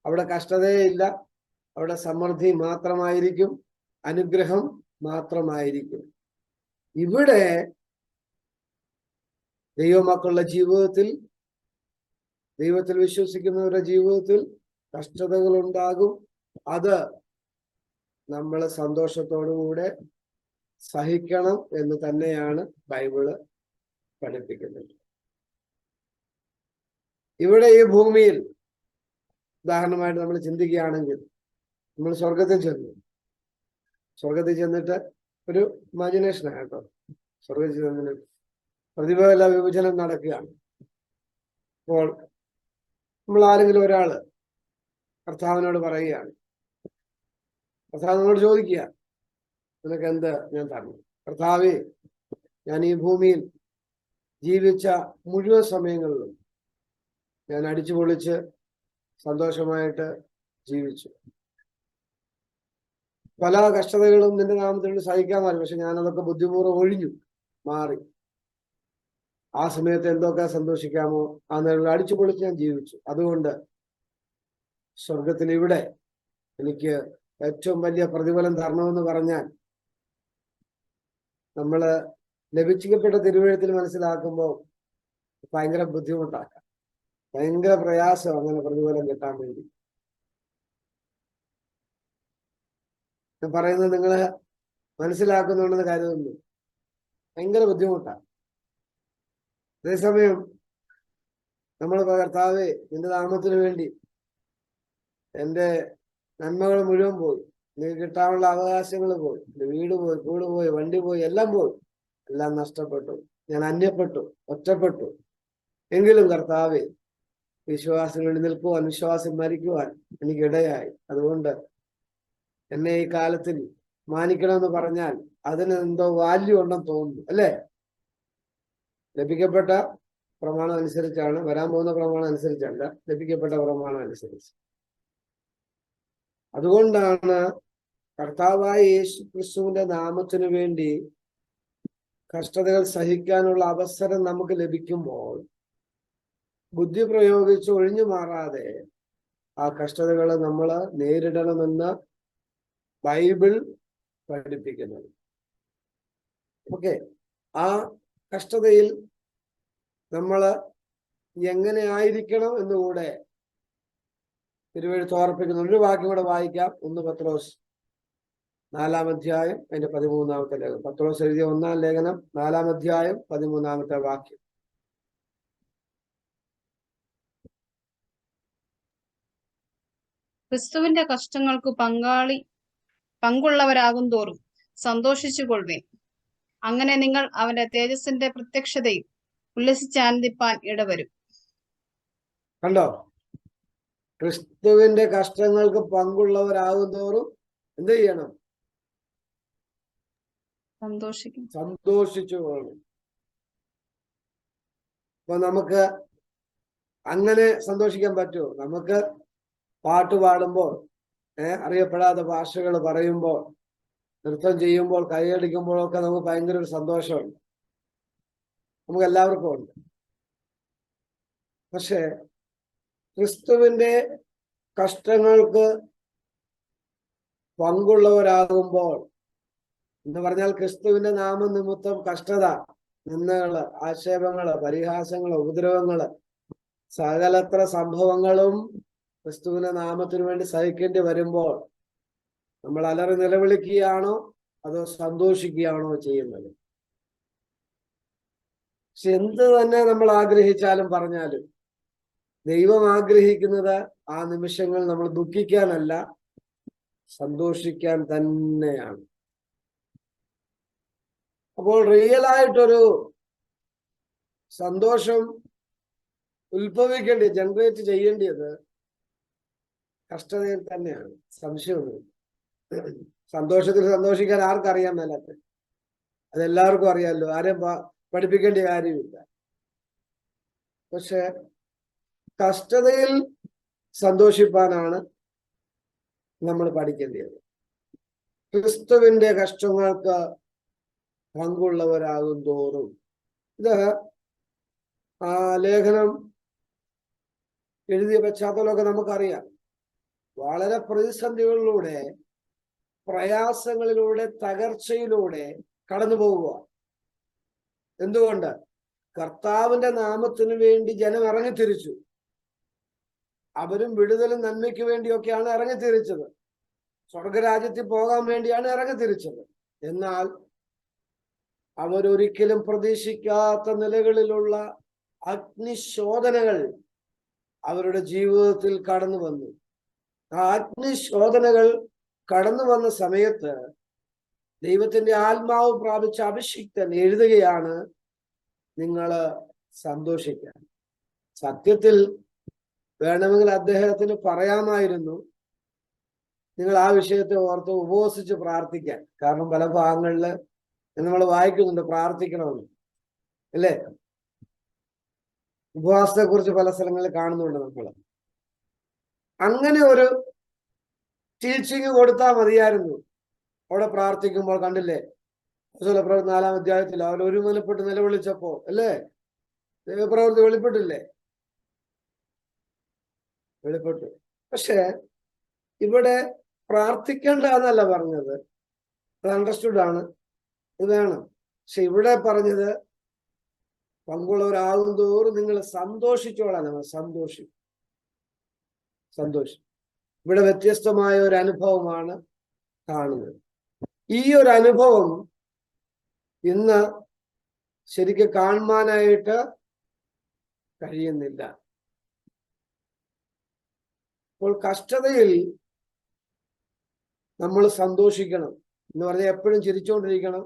അവിടെ കഷ്ടതയില്ല, അവിടെ സമൃദ്ധി മാത്രമായിരിക്കും, അനുഗ്രഹം മാത്രമായിരിക്കും. ഇവിടെ ദൈവമക്കളുടെ ജീവിതത്തിൽ, ദൈവത്തിൽ വിശ്വസിക്കുന്നവരുടെ ജീവിതത്തിൽ കഷ്ടതകൾ ഉണ്ടാകും. അത് നമ്മൾ സന്തോഷത്തോടുകൂടെ സഹിക്കണം എന്ന് തന്നെയാണ് ബൈബിള് പഠിപ്പിക്കുന്നത്. ഇവിടെ ഈ ഭൂമിയിൽ ഉദാഹരണമായിട്ട് നമ്മൾ ചിന്തിക്കുകയാണെങ്കിൽ, നമ്മൾ സ്വർഗത്തിൽ ചെന്നിട്ട് ഒരു ഇമാജിനേഷനാണ് കേട്ടോ, സ്വർഗത്തിൽ ചെന്നിട്ട് പ്രതിഫല വിഭജനം നടക്കുകയാണ്. അപ്പോൾ നമ്മൾ ആരെങ്കിലും ഒരാള് കർത്താവിനോട് പറയുകയാണ്, കർത്താവിനോട് ചോദിക്കുക, നിനക്ക് എന്ത് ഞാൻ തരണം? കർത്താവേ, ഞാൻ ഈ ഭൂമിയിൽ ജീവിച്ച മുഴുവൻ സമയങ്ങളിലും ഞാൻ അടിച്ചു പൊളിച്ച് സന്തോഷമായിട്ട് ജീവിച്ചു. പല കഷ്ടതകളും നിന്റെ നാമത്തിൽ സഹിക്കാൻ പാടില്ല, പക്ഷെ ഞാൻ അതൊക്കെ ബുദ്ധിപൂർവ്വം ഒഴിഞ്ഞു മാറി. ആ സമയത്ത് എന്തൊക്കെ സന്തോഷിക്കാമോ ആ നേരം അടിച്ചു പൊളിച്ച് ഞാൻ ജീവിച്ചു. അതുകൊണ്ട് സ്വർഗത്തിൽ ഇവിടെ എനിക്ക് ഏറ്റവും വലിയ പ്രതിഫലം തരണമെന്ന് പറഞ്ഞാൽ, നമ്മള് ലഭിക്കപ്പെട്ട തിരുവഴുത്തിൽ മനസ്സിലാക്കുമ്പോൾ ഭയങ്കര ബുദ്ധിമുട്ടാക്കാം, ഭയങ്കര പ്രയാസം അങ്ങനെ പ്രതിഫലം കിട്ടാൻ വേണ്ടി. ഞാൻ പറയുന്നത് നിങ്ങള് മനസ്സിലാക്കുന്നുണ്ടെന്ന് കരുതുന്നു. ഭയങ്കര ബുദ്ധിമുട്ടാണ്. അതേസമയം നമ്മൾ കർത്താവേ, നിന്റെ നാമത്തിന് വേണ്ടി എൻ്റെ നന്മകൾ മുഴുവൻ പോയി, എനിക്ക് കിട്ടാനുള്ള അവകാശങ്ങൾ പോയി, എൻ്റെ വീട് പോയി, കൂട് പോയി, വണ്ടി പോയി, എല്ലാം പോയി, എല്ലാം നഷ്ടപ്പെട്ടു, ഞാൻ അന്യപ്പെട്ടു, ഒറ്റപ്പെട്ടു. എങ്കിലും കർത്താവേ, വിശ്വാസം വേണ്ടി നിൽക്കുവാൻ, വിശ്വാസം മരിക്കുവാൻ എനിക്കിടയായി. അതുകൊണ്ട് എന്നെ ഈ കാലത്തിൽ മാനിക്കണമെന്ന് പറഞ്ഞാൽ അതിന് എന്തോ വാല്യൂ ഉണ്ടെന്ന് തോന്നുന്നു, അല്ലേ? ലഭിക്കപ്പെട്ട പ്രമാണം അനുസരിച്ചാണ്, വരാൻ പോകുന്ന പ്രമാണം അനുസരിച്ചല്ല, ലഭിക്കപ്പെട്ട പ്രമാണം അനുസരിച്ച്. അതുകൊണ്ടാണ് കർത്താവായ യേശു ക്രിസ്തുവിന്റെ നാമത്തിനു വേണ്ടി കഷ്ടതകൾ സഹിക്കാനുള്ള അവസരം നമുക്ക് ലഭിക്കുമ്പോൾ ബുദ്ധി പ്രയോഗിച്ച് ഒഴിഞ്ഞു മാറാതെ ആ കഷ്ടതകളെ നമ്മൾ നേരിടണമെന്ന് ബൈബിൾ പഠിപ്പിക്കുന്നത്. ഓക്കെ, ആ കഷ്ടതയിൽ നമ്മൾ എങ്ങനെ ആയിരിക്കണം എന്നുകൂടെ തിരുവെഴുത്ത് ഓർപ്പിക്കുന്നു. ഒരു വാക്യം കൂടെ വായിക്കാം. 1 പത്രോസ് 4-ാം അധ്യായം അതിന്റെ 13-ാമത്തെ ലേഖനം. പത്രോസ് എഴുതിയ 1-ാം ലേഖനം 4-ാം അധ്യായം 13-ാമത്തെ വാക്യം. ക്രിസ്തുവിന്റെ കഷ്ടങ്ങൾക്ക് പങ്കുള്ളവരാകും തോറും സന്തോഷിച്ചു കൊള്ളുവിൻ. അങ്ങനെ നിങ്ങൾ അവന്റെ തേജസ്സിന്റെ പ്രത്യക്ഷതയിൽ ഉല്ലസിച്ചാനന്ദിപ്പാൻ ഇടവരും. കണ്ടോ? ക്രിസ്തുവിന്റെ കഷ്ടങ്ങൾക്ക് പങ്കുള്ളവരാകും തോറും എന്ത് ചെയ്യണം? സന്തോഷിച്ചു കൊള്ളണം. അപ്പൊ നമുക്ക് അങ്ങനെ സന്തോഷിക്കാൻ പറ്റുമോ? നമുക്ക് പാട്ട് പാടുമ്പോൾ, അറിയപ്പെടാത്ത ഭാഷകൾ പറയുമ്പോൾ, നൃത്തം ചെയ്യുമ്പോൾ, കൈയടിക്കുമ്പോഴൊക്കെ നമുക്ക് ഭയങ്കര ഒരു സന്തോഷമുണ്ട്. നമുക്ക് എല്ലാവർക്കും ഉണ്ട്. പക്ഷെ ക്രിസ്തുവിന്റെ കഷ്ടങ്ങൾക്ക് പങ്കുള്ളവരാകുമ്പോൾ എന്ന് പറഞ്ഞാൽ ക്രിസ്തുവിന്റെ നാമനിമിത്തം കഷ്ടത, നിന്ദകള്, ആക്ഷേപങ്ങള്, പരിഹാസങ്ങള്, ഉപദ്രവങ്ങള്, സകലത്ര സംഭവങ്ങളും ക്രിസ്തുവിന്റെ നാമത്തിനു വേണ്ടി സഹിക്കേണ്ടി വരുമ്പോൾ നമ്മൾ അലറി നിലവിളിക്കുകയാണോ അതോ സന്തോഷിക്കുകയാണോ ചെയ്യുന്നത്? പക്ഷെ എന്ത് തന്നെ നമ്മൾ ആഗ്രഹിച്ചാലും പറഞ്ഞാലും ദൈവം ആഗ്രഹിക്കുന്നത് ആ നിമിഷങ്ങൾ നമ്മൾ ദുഃഖിക്കാനല്ല, സന്തോഷിക്കാൻ തന്നെയാണ്. അപ്പോൾ റിയലായിട്ടൊരു സന്തോഷം ജനറേറ്റ് ചെയ്യേണ്ടത് കഷ്ടതയിൽ തന്നെയാണ്. സംശയമൊന്നുമില്ല. സന്തോഷത്തിൽ സന്തോഷിക്കാൻ ആർക്കറിയാൻ മേലാത്ത? അതെല്ലാവർക്കും അറിയാമല്ലോ, ആരെയും പഠിപ്പിക്കേണ്ട കാര്യമില്ല. പക്ഷെ കഷ്ടതയിൽ സന്തോഷിപ്പാനാണ് നമ്മൾ പഠിക്കേണ്ടത്. ക്രിസ്തുവിന്റെ കഷ്ടങ്ങൾക്ക് പങ്കുള്ളവരാകും തോറും, ഇത് ആ ലേഖനം എഴുതിയ പശ്ചാത്തലമൊക്കെ നമുക്കറിയാം. വളരെ പ്രതിസന്ധികളിലൂടെ, പ്രയാസങ്ങളിലൂടെ, തകർച്ചയിലൂടെ കടന്നു പോവുക. എന്തുകൊണ്ട്? കർത്താവിന്റെ നാമത്തിനു വേണ്ടി ജനം ഇറങ്ങിത്തിരിച്ചു. അവരും വിടുതലും നന്മയ്ക്ക് വേണ്ടിയൊക്കെയാണ് ഇറങ്ങിത്തിരിച്ചത്. സ്വർഗരാജ്യത്തിൽ പോകാൻ വേണ്ടിയാണ് ഇറങ്ങിത്തിരിച്ചത്. എന്നാൽ അവരൊരിക്കലും പ്രതീക്ഷിക്കാത്ത നിലകളിലുള്ള അഗ്നിശോധനകൾ അവരുടെ ജീവിതത്തിൽ കടന്നു വന്നു. ആ അഗ്നിശോധനകൾ കടന്നു വന്ന സമയത്ത് ദൈവത്തിന്റെ ആത്മാവ് പ്രാപിച്ച അഭിഷിക്തൻ എഴുതുകയാണ്, നിങ്ങൾ സന്തോഷിക്കാൻ. സത്യത്തിൽ വേണമെങ്കിൽ അദ്ദേഹത്തിന് പറയാമായിരുന്നു, നിങ്ങൾ ആ വിഷയത്തെ ഓർത്ത് ഉപവസിച്ച് പ്രാർത്ഥിക്കാൻ. കാരണം പല ഭാഗങ്ങളില് നമ്മൾ വായിക്കുന്നുണ്ട് പ്രാർത്ഥിക്കണമെന്ന്, അല്ലേ? ഉപവാസത്തെ കുറിച്ച് പല സ്ഥലങ്ങളിൽ കാണുന്നുണ്ട് നമ്മൾ. അങ്ങനെ ഒരു ടീച്ചിങ് കൊടുത്താൽ മതിയായിരുന്നു. അവിടെ പ്രാർത്ഥിക്കുമ്പോൾ കണ്ടില്ലേ, അപ്പോസ്തലപ്രവൃത്തി 4-ാം അധ്യായത്തിൽ അവർ ഒരുമനപ്പെട്ട് നിലവിളിച്ചപ്പോ, അല്ലേ, ദൈവപ്രവൃത്തി വെളിപ്പെട്ടില്ലേ? വെളിപ്പെട്ടു. പക്ഷെ ഇവിടെ പ്രാർത്ഥിക്കേണ്ട എന്നല്ല പറഞ്ഞത്, അത് അണ്ടർസ്റ്റുഡ് ആണ്, ഇത് വേണം. പക്ഷെ ഇവിടെ പറഞ്ഞത് പങ്കുള്ളവരാകും തോറും നിങ്ങൾ സന്തോഷിച്ചോളാം. സന്തോഷം. ഇവിടെ വ്യത്യസ്തമായ ഒരു അനുഭവമാണ് കാണുന്നത്. ഈ ഒരു അനുഭവം ഇന്ന് ശരിക്കും കാണുവാനായിട്ട് കഴിയുന്നില്ല. അപ്പോൾ കഷ്ടതയിൽ നമ്മൾ സന്തോഷിക്കണം എന്ന് പറഞ്ഞാൽ എപ്പോഴും ചിരിച്ചുകൊണ്ടിരിക്കണം,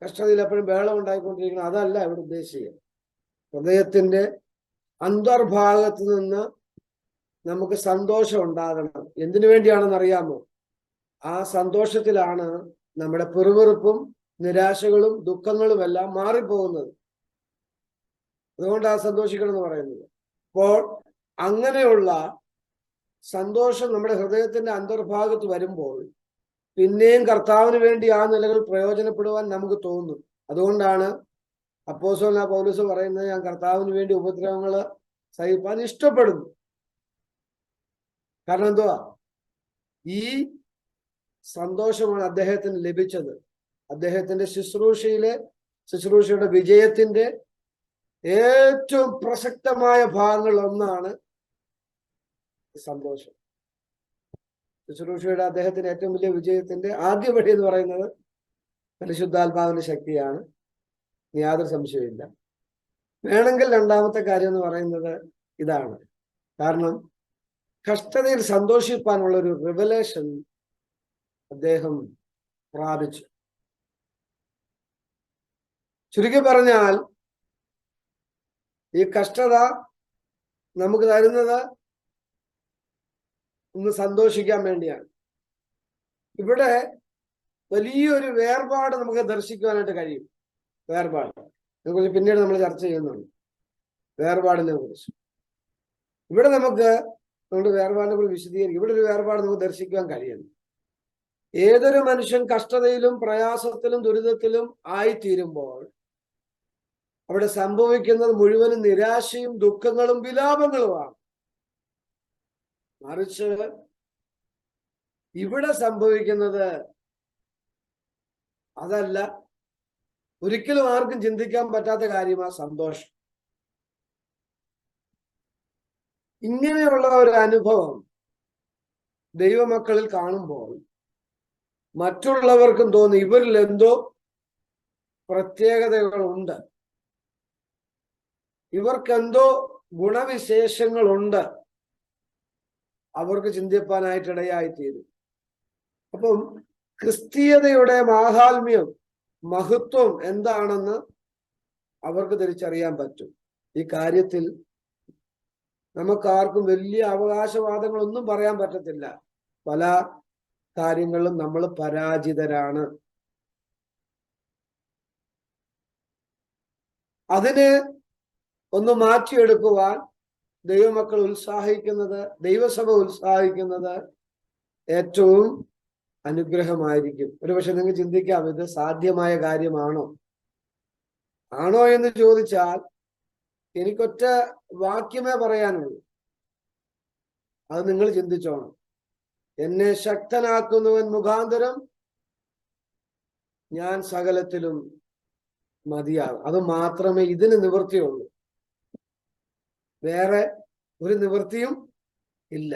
കഷ്ടതയിൽ എപ്പോഴും ബഹളം ഉണ്ടായിക്കൊണ്ടിരിക്കണം, അതല്ല ഇവിടെ ഉദ്ദേശിക്കുന്നത്. ഹൃദയത്തിന്റെ അന്തർഭാഗത്ത് നിന്ന് നമുക്ക് സന്തോഷം ഉണ്ടാകണം. എന്തിനു വേണ്ടിയാണെന്ന് അറിയാമോ? ആ സന്തോഷത്തിലാണ് നമ്മുടെ പിറുപിറുപ്പും നിരാശകളും ദുഃഖങ്ങളും എല്ലാം മാറിപ്പോകുന്നത്. അതുകൊണ്ടാണ് സന്തോഷിക്കണം എന്ന് പറയുന്നത്. അപ്പോൾ അങ്ങനെയുള്ള സന്തോഷം നമ്മുടെ ഹൃദയത്തിന്റെ അന്തർഭാഗത്ത് വരുമ്പോൾ പിന്നെയും കർത്താവിന് വേണ്ടി ആ നിലകൾ പ്രയോജനപ്പെടുവാൻ നമുക്ക് തോന്നും. അതുകൊണ്ടാണ് അപ്പോസ്തലനായ പൗലോസ് പറയുന്നത്, ഞാൻ കർത്താവിന് വേണ്ടി ഉപദ്രവങ്ങൾ സഹിപ്പാൻ ഇഷ്ടപ്പെടുന്നു. കാരണം എന്തുവാ? ഈ സന്തോഷമാണ് അദ്ദേഹത്തിന് ലഭിച്ചത്. അദ്ദേഹത്തിന്റെ ശുശ്രൂഷയുടെ വിജയത്തിന്റെ ഏറ്റവും പ്രസക്തമായ ഭാഗങ്ങൾ ഒന്നാണ് സന്തോഷം. ശുശ്രൂഷയുടെ അദ്ദേഹത്തിന്റെ ഏറ്റവും വലിയ വിജയത്തിന്റെ ആദ്യപടി എന്ന് പറയുന്നത് പരിശുദ്ധാത്മാവിന്റെ ശക്തിയാണ്, യാതൊരു സംശയമില്ല. വേണമെങ്കിൽ രണ്ടാമത്തെ കാര്യം എന്ന് പറയുന്നത് ഇതാണ്. കാരണം കഷ്ടതയിൽ സന്തോഷിപ്പാനുള്ള ഒരു റിവലേഷൻ അദ്ദേഹം പ്രാപിച്ചു. ചുരുക്കി പറഞ്ഞാൽ ഈ കഷ്ടത നമുക്ക് തരുന്നത് ഒന്ന് സന്തോഷിക്കാൻ വേണ്ടിയാണ്. ഇവിടെ വലിയൊരു വേർപാട് നമുക്ക് ദർശിക്കുവാനായിട്ട് കഴിയും. വേർപാട് അതിനെക്കുറിച്ച് പിന്നീട് നമ്മൾ ചർച്ച ചെയ്യുന്നുണ്ട്, വേർപാടിനെ കുറിച്ച്. ഇവിടെ നമുക്ക് നമ്മുടെ വേർപാടിനെ കുറിച്ച് വിശദീകരിക്കും. ഇവിടെ ഒരു വേർപാട് നമുക്ക് ദർശിക്കുവാൻ കഴിയുന്നു. ഏതൊരു മനുഷ്യൻ കഷ്ടതയിലും പ്രയാസത്തിലും ദുരിതത്തിലും ആയിത്തീരുമ്പോൾ അവിടെ സംഭവിക്കുന്നത് മുഴുവനും നിരാശയും ദുഃഖങ്ങളും വിലാപങ്ങളുമാണ്. മറിച്ച് ഇവിടെ സംഭവിക്കുന്നത് അതല്ല. ഒരിക്കലും ആർക്കും ചിന്തിക്കാൻ പറ്റാത്ത കാര്യമാണ് സന്തോഷം. ഇങ്ങനെയുള്ള ഒരു അനുഭവം ദൈവമക്കളിൽ കാണുമ്പോൾ മറ്റുള്ളവർക്കും തോന്നി ഇവരിൽ എന്തോ പ്രത്യേകതകളുണ്ട്, ഇവർക്കെന്തോ ഗുണവിശേഷങ്ങളുണ്ട് അവർക്ക് ചിന്തിപ്പാനായിട്ട് ഇടയായിത്തീരും. അപ്പം ക്രിസ്തീയതയുടെ മാഹാത്മ്യം, മഹത്വം എന്താണെന്ന് അവർക്ക് തിരിച്ചറിയാൻ പറ്റും. ഈ കാര്യത്തിൽ നമുക്കാർക്കും വലിയ അവകാശവാദങ്ങളൊന്നും പറയാൻ പറ്റത്തില്ല. പല കാര്യങ്ങളിലും നമ്മൾ പരാജിതരാണ്. അതിനെ ഒന്ന് മാറ്റിയെടുക്കുവാൻ ദൈവമക്കൾ ഉത്സാഹിക്കുന്നത്, ദൈവസഭ ഉത്സാഹിക്കുന്നത് ഏറ്റവും അനുഗ്രഹമായിരിക്കും. ഒരുപക്ഷെ നിങ്ങൾക്ക് ചിന്തിക്കാം, ഇത് സാധ്യമായ കാര്യമാണോ? ആണോ എന്ന് ചോദിച്ചാൽ എനിക്കൊറ്റ വാക്യമേ പറയാനുള്ളൂ. അത് നിങ്ങൾ ചിന്തിച്ചോണം. എന്നെ ശക്തനാക്കുന്നവൻ മുഖാന്തരം ഞാൻ സകലത്തിലും മതിയാകും. അത് മാത്രമേ ഇതിന് നിവൃത്തിയുള്ളൂ. വേറെ ഒരു നിവൃത്തിയും ഇല്ല.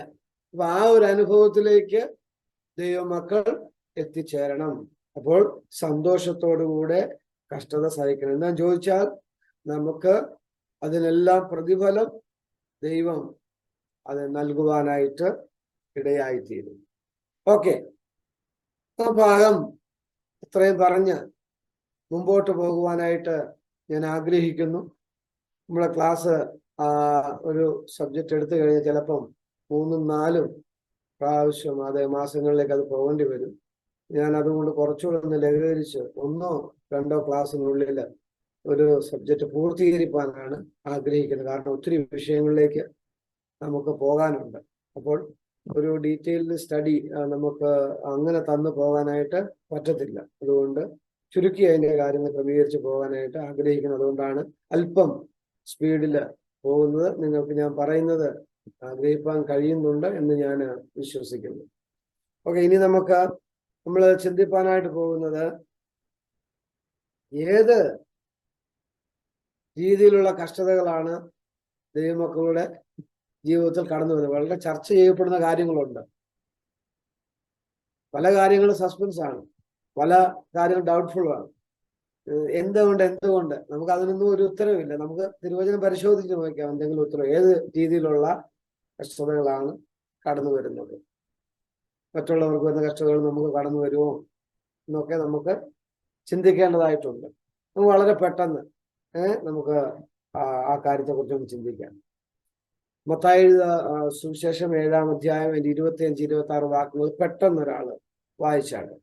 അപ്പൊ ആ ഒരു അനുഭവത്തിലേക്ക് ദൈവമക്കൾ എത്തിച്ചേരണം. അപ്പോൾ സന്തോഷത്തോടുകൂടെ കഷ്ടത സഹിക്കണം. എന്താ ചോദിച്ചാൽ നമുക്ക് അതിനെല്ലാം പ്രതിഫലം ദൈവം അത് നൽകുവാനായിട്ട് ഇടയായിത്തീരും. ഓക്കെ, ആ ഭാഗം ഇത്രയും പറഞ്ഞ് മുമ്പോട്ട് പോകുവാനായിട്ട് ഞാൻ ആഗ്രഹിക്കുന്നു. നമ്മളെ ക്ലാസ് ഒരു സബ്ജക്റ്റ് എടുത്തു കഴിഞ്ഞാൽ ചിലപ്പം 3-4 പ്രാവശ്യം അതേ മാസങ്ങളിലേക്ക് അത് പോകേണ്ടി വരും. ഞാൻ അതുകൊണ്ട് കുറച്ചുകൂടെ ഒന്ന് ലഘൂകരിച്ച് 1-2 ക്ലാസ്സിനുള്ളിൽ ഒരു സബ്ജക്റ്റ് പൂർത്തീകരിക്കാനാണ് ആഗ്രഹിക്കുന്നത്. കാരണം ഒത്തിരി വിഷയങ്ങളിലേക്ക് നമുക്ക് പോകാനുണ്ട്. അപ്പോൾ ഒരു ഡീറ്റെയിൽഡ് സ്റ്റഡി നമുക്ക് അങ്ങനെ തന്നു പോകാനായിട്ട് പറ്റത്തില്ല. അതുകൊണ്ട് ചുരുക്കി അതിൻ്റെ കാര്യങ്ങൾ ക്രമീകരിച്ച് പോകാനായിട്ട് ആഗ്രഹിക്കുന്നത്. അതുകൊണ്ടാണ് അല്പം സ്പീഡിൽ പോകുന്നത്. നിങ്ങൾക്ക് ഞാൻ പറയുന്നത് ഗ്രഹിപ്പാൻ കഴിയുന്നുണ്ട് എന്ന് ഞാൻ വിശ്വസിക്കുന്നു. ഓക്കെ, ഇനി നമ്മൾ ചിന്തിപ്പാനായിട്ട് പോകുന്നത് ഏത് രീതിയിലുള്ള കഷ്ടതകളാണ് ദൈവമക്കളുടെ ജീവിതത്തിൽ കടന്നു വരുന്നത്. വളരെ ചർച്ച ചെയ്യപ്പെടുന്ന കാര്യങ്ങളുണ്ട്. പല കാര്യങ്ങളും സസ്പെൻസ് ആണ്, പല കാര്യങ്ങളും ഡൗട്ട്ഫുൾ ആണ്. എന്തുകൊണ്ട് നമുക്ക് അതിനൊന്നും ഒരു ഉത്തരവില്ല. നമുക്ക് തിരുവചനം പരിശോധിച്ച് നോക്കാം എന്തെങ്കിലും ഉത്തരവ്. ഏത് രീതിയിലുള്ള കഷ്ടതകളാണ് കടന്നു വരുന്നത്, മറ്റുള്ളവർക്ക് വരുന്ന കഷ്ടതകൾ നമുക്ക് കടന്നു വരുമോ എന്നൊക്കെ നമുക്ക് ചിന്തിക്കേണ്ടതായിട്ടുണ്ട്. നമുക്ക് വളരെ പെട്ടെന്ന് നമുക്ക് ആ കാര്യത്തെക്കുറിച്ചൊന്ന് ചിന്തിക്കാം. മത്തായി സുവിശേഷം 7-ാം അധ്യായം 25-26 വാക്കുകൾ പെട്ടെന്ന് ഒരാൾ വായിച്ചാണ്.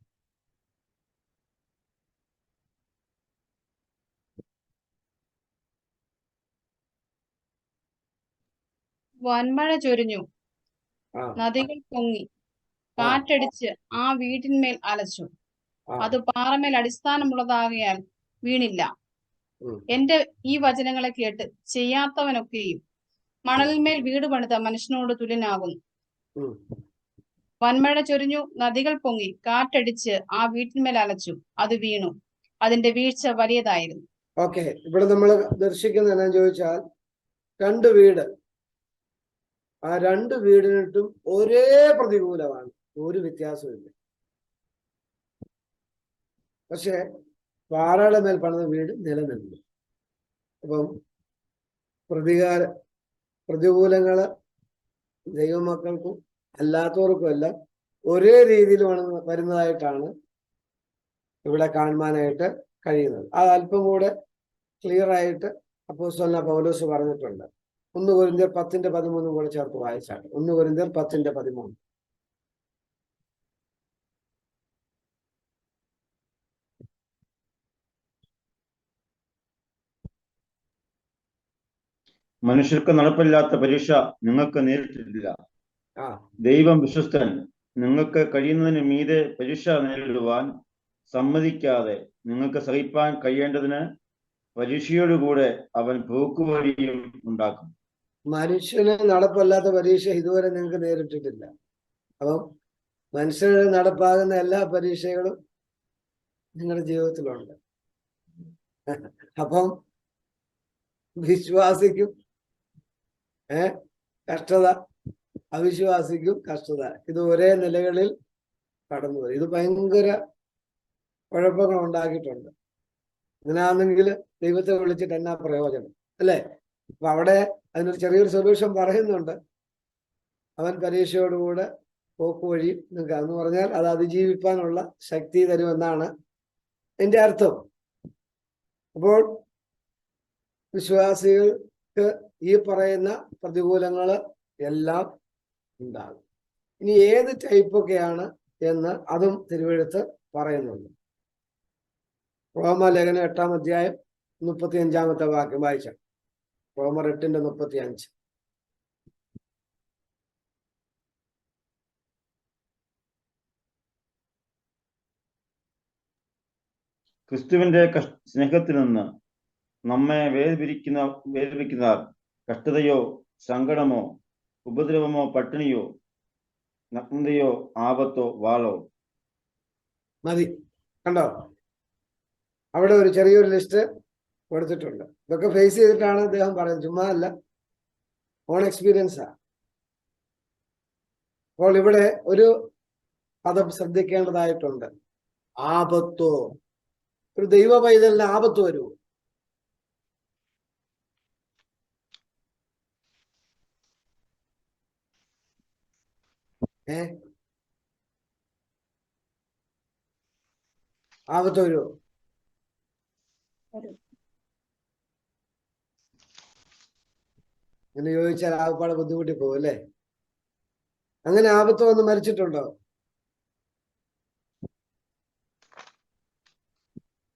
വൻമഴ ചൊരിഞ്ഞു, നദികൾ പൊങ്ങി, കാറ്റടിച്ച് ആ വീട്ടിന്മേൽ അലച്ചു. അത് പാറമേൽ അടിസ്ഥാനമുള്ളതാകയാൽ വീണില്ല. എന്റെ ഈ വചനങ്ങളെ കേട്ട് ചെയ്യാത്തവനൊക്കെയും മണലിന്മേൽ വീട് പണിത മനുഷ്യനോട് തുല്യനാകുന്നു. വൻമഴ ചൊരിഞ്ഞു, നദികൾ പൊങ്ങി, കാറ്റടിച്ച് ആ വീട്ടിന്മേൽ അലച്ചു. അത് വീണു, അതിന്റെ വീഴ്ച വലിയതായിരുന്നു. ഓക്കെ, ഇവിടെ നമ്മൾ ദർശിക്കുന്നത് എന്നാന്ന് ചോദിച്ചാൽ 2 വീട്. ആ 2 വീടിനിട്ടും ഒരേ പ്രതികൂലമാണ്, ഒരു വ്യത്യാസമില്ല. പക്ഷെ പാറയുടെ മേൽ പണിത വീട് നിലനിന്നു. അപ്പം പ്രതികൂലങ്ങള് ദൈവമക്കൾക്കും അല്ലാത്തവർക്കും എല്ലാം ഒരേ രീതിയിൽ വരുന്നതായിട്ടാണ് ഇവിടെ കാണുവാനായിട്ട് കഴിയുന്നത്. അത് അല്പം കൂടെ ക്ലിയർ ആയിട്ട് അപ്പോസ്തലനായ പൗലോസ് പറഞ്ഞിട്ടുണ്ട്. 1 കൊരിന്ത്യർ 10:13 കൂടെ ചേർത്ത് വായിച്ചാണ്. 1 കൊരിന്ത്യർ 10:13. മനുഷ്യർക്ക് നടപ്പില്ലാത്ത പരീക്ഷ നിങ്ങൾക്ക് നേരിട്ടിട്ടില്ല. ദൈവം വിശ്വസ്തൻ. നിങ്ങൾക്ക് കഴിയുന്നതിന് മീതെ പരീക്ഷ നേരിടുവാൻ സമ്മതിക്കാതെ നിങ്ങൾക്ക് സഹിപ്പാൻ കഴിയേണ്ടതിന് പരീക്ഷയോടുകൂടെ അവൻ പോക്കുവഴിയും ഉണ്ടാക്കും. മനുഷ്യന് നടപ്പല്ലാത്ത പരീക്ഷ ഇതുവരെ നിങ്ങൾക്ക് നേരിട്ടിട്ടില്ല. അപ്പം മനുഷ്യന് നടപ്പാകുന്ന എല്ലാ പരീക്ഷകളും നിങ്ങളുടെ ജീവിതത്തിലുണ്ട്. അപ്പം വിശ്വാസിക്കും കഷ്ടത, അവിശ്വാസിക്കും കഷ്ടത. ഇത് ഒരേ നിലകളിൽ കടന്നു വരും. ഇത് ഭയങ്കര കുഴപ്പങ്ങൾ ഉണ്ടാക്കിയിട്ടുണ്ട്. അങ്ങനെയാണെങ്കിൽ ദൈവത്തെ വിളിച്ചിട്ട് എന്നാ പ്രയോജനം, അല്ലേ? അപ്പൊ അവിടെ അതിനൊരു ചെറിയൊരു സൊല്യൂഷൻ പറയുന്നുണ്ട്. അവൻ പരീക്ഷയോടുകൂടെ പോക്ക് വഴി നിൽക്കുക എന്ന് പറഞ്ഞാൽ അത് അതിജീവിക്കാനുള്ള ശക്തി തരുമെന്നാണ് എന്റെ അർത്ഥം. അപ്പോൾ വിശ്വാസികൾക്ക് ഈ പറയുന്ന പ്രതികൂലങ്ങൾ എല്ലാം ഉണ്ടാകും. ഇനി ഏത് ടൈപ്പൊക്കെയാണ് എന്ന് അതും തിരുവെഴുത്ത് പറയുന്നുണ്ട്. റോമലേഖനം 8-ാം അധ്യായം 35-ാമത്തെ വാക്യം വായിച്ച. റോമർ 8:35. ക്രിസ്തുവിന്റെ സ്നേഹത്തിൽ നിന്ന് നമ്മെ വേർപിരിക്കുന്ന കഷ്ടതയോ സങ്കടമോ ഉപദ്രവമോ പട്ടിണിയോ നഗ്നതയോ ആപത്തോ വാളോ. മതി. കണ്ടോ, അവിടെ ഒരു ചെറിയൊരു ലിസ്റ്റ് കൊടുത്തിട്ടുണ്ട്. ഇതൊക്കെ ഫേസ് ചെയ്തിട്ടാണ് അദ്ദേഹം പറയുന്നത്, ചുമ്മാ അല്ല, ഓൺ എക്സ്പീരിയൻസാ. അപ്പോൾ ഇവിടെ ഒരു പദം ശ്രദ്ധിക്കേണ്ടതായിട്ടുണ്ട്. ആപത്തോ. ഒരു ദൈവ പൈതലിന് ആപത്ത് വരുമോ? ആപത്ത് വരുമോ? എന്ന് ചോദിച്ചാൽ ആകപ്പാടെ ബുദ്ധിമുട്ടി പോകും അല്ലേ? അങ്ങനെ ആപത്ത് വന്ന് മരിച്ചിട്ടുണ്ടോ?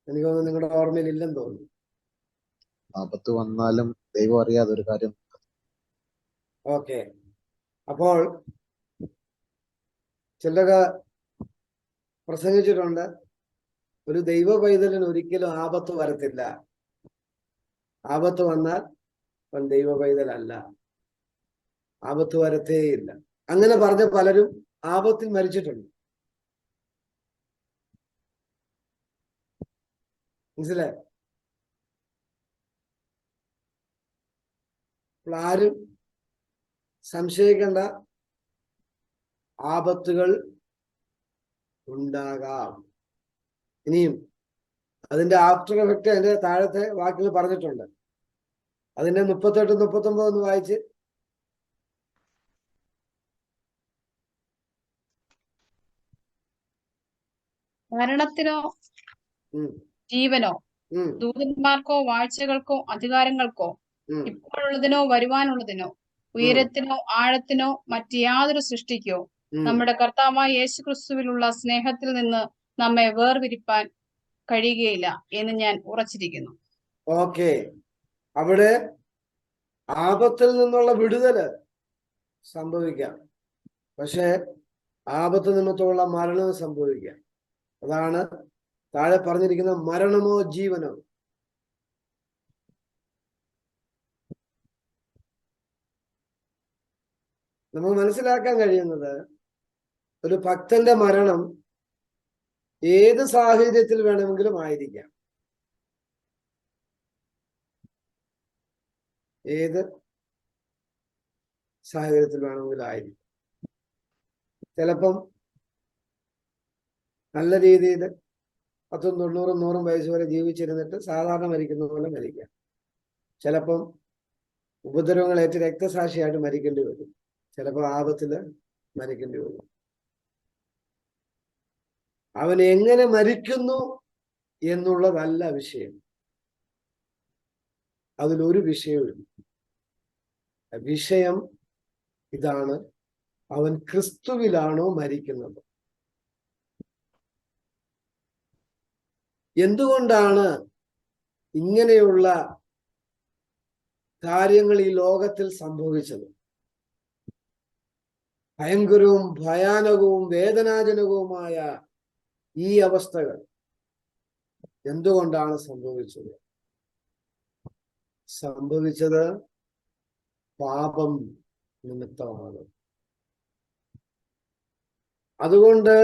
എനിക്ക് തോന്നുന്നു നിങ്ങളുടെ ഓർമ്മയിൽ ഇല്ലെന്ന് തോന്നുന്നു. ആപത്ത് വന്നാലും ദൈവം അറിയാതെ ഒരു കാര്യം. ഓക്കെ. അപ്പോൾ ചിലരൊക്കെ പ്രസംഗിച്ചിട്ടുണ്ട്, ഒരു ദൈവ പൈതലിന് ഒരിക്കലും ആപത്ത് വരത്തില്ല. ആപത്ത് വന്നാൽ അവൻ ദൈവ പൈതലല്ല, ആപത്ത് വരത്തേയില്ല. അങ്ങനെ പറഞ്ഞ പലരും ആപത്തിൽ മരിച്ചിട്ടുണ്ട്. മനസ്സിലായോ? അപ്പോൾ ആരും സംശയിക്കേണ്ട, ആപത്തുകൾ ഉണ്ടാകാം. ഇനിയും അതിന്റെ ആഫ്റ്റർ എഫക്റ്റ് അതിന്റെ താഴത്തെ വാക്കിൽ പറഞ്ഞിട്ടുണ്ട്. അതിന്റെ 38-39 ഒന്ന് വായിച്ച്. മരണത്തിനോ ജീവനോ ദൂതന്മാർക്കോ വാഴ്ചകൾക്കോ അധികാരങ്ങൾക്കോ ഇപ്പോഴുള്ളതിനോ വരുവാനുള്ളതിനോ ഉയരത്തിനോ ആഴത്തിനോ മറ്റ് യാതൊരു സൃഷ്ടിക്കോ നമ്മുടെ കർത്താവായ യേശുക്രിസ്തുവിലുള്ള സ്നേഹത്തിൽ നിന്ന് നമ്മെ വേർപിരിപ്പാൻ കഴിയുകയില്ല എന്ന് ഞാൻ ഉറച്ചിരിക്കുന്നു. ഓക്കെ. അവിടെ ആപത്തിൽ നിന്നുള്ള വിടുതല് സംഭവിക്കാം, പക്ഷെ ആപത്ത് നിമിത്തമുള്ള മരണവും സംഭവിക്കാം. അതാണ് താഴെ പറഞ്ഞിരിക്കുന്ന മരണമോ ജീവനോ. നമുക്ക് മനസ്സിലാക്കാൻ കഴിയുന്നത്, ഒരു ഭക്തന്റെ മരണം ഏത് സാഹചര്യത്തിൽ വേണമെങ്കിലും ആയിരിക്കാം. ഏത് സാഹചര്യത്തിൽ വേണമെങ്കിലും ആയിരിക്കും. ചിലപ്പം നല്ല രീതിയിൽ 10, 90, 100 വയസ്സ് വരെ ജീവിച്ചിരുന്നിട്ട് സാധാരണ മരിക്കുന്ന പോലെ മരിക്കാം. ചിലപ്പം ഉപദ്രവങ്ങളേറ്റ് രക്തസാക്ഷിയായിട്ട് മരിക്കേണ്ടി വരും. ചിലപ്പോൾ ആപത്തില് മരിക്കേണ്ടി വരും. അവൻ എങ്ങനെ മരിക്കുന്നു എന്നുള്ളതല്ല വിഷയം. അതിലൊരു വിഷയവും. വിഷയം ഇതാണ്, അവൻ ക്രിസ്തുവിലാണോ മരിക്കുന്നത്. എന്തുകൊണ്ടാണ് ഇങ്ങനെയുള്ള കാര്യങ്ങൾ ഈ ലോകത്തിൽ സംഭവിച്ചത്? ഭയങ്കരവും ഭയാനകവും വേദനാജനകവുമായ ഈ അവസ്ഥകൾ എന്തുകൊണ്ടാണ് സംഭവിച്ചത്? സംഭവിച്ചത് പാപം നിമിത്തമാണ്. അതുകൊണ്ട്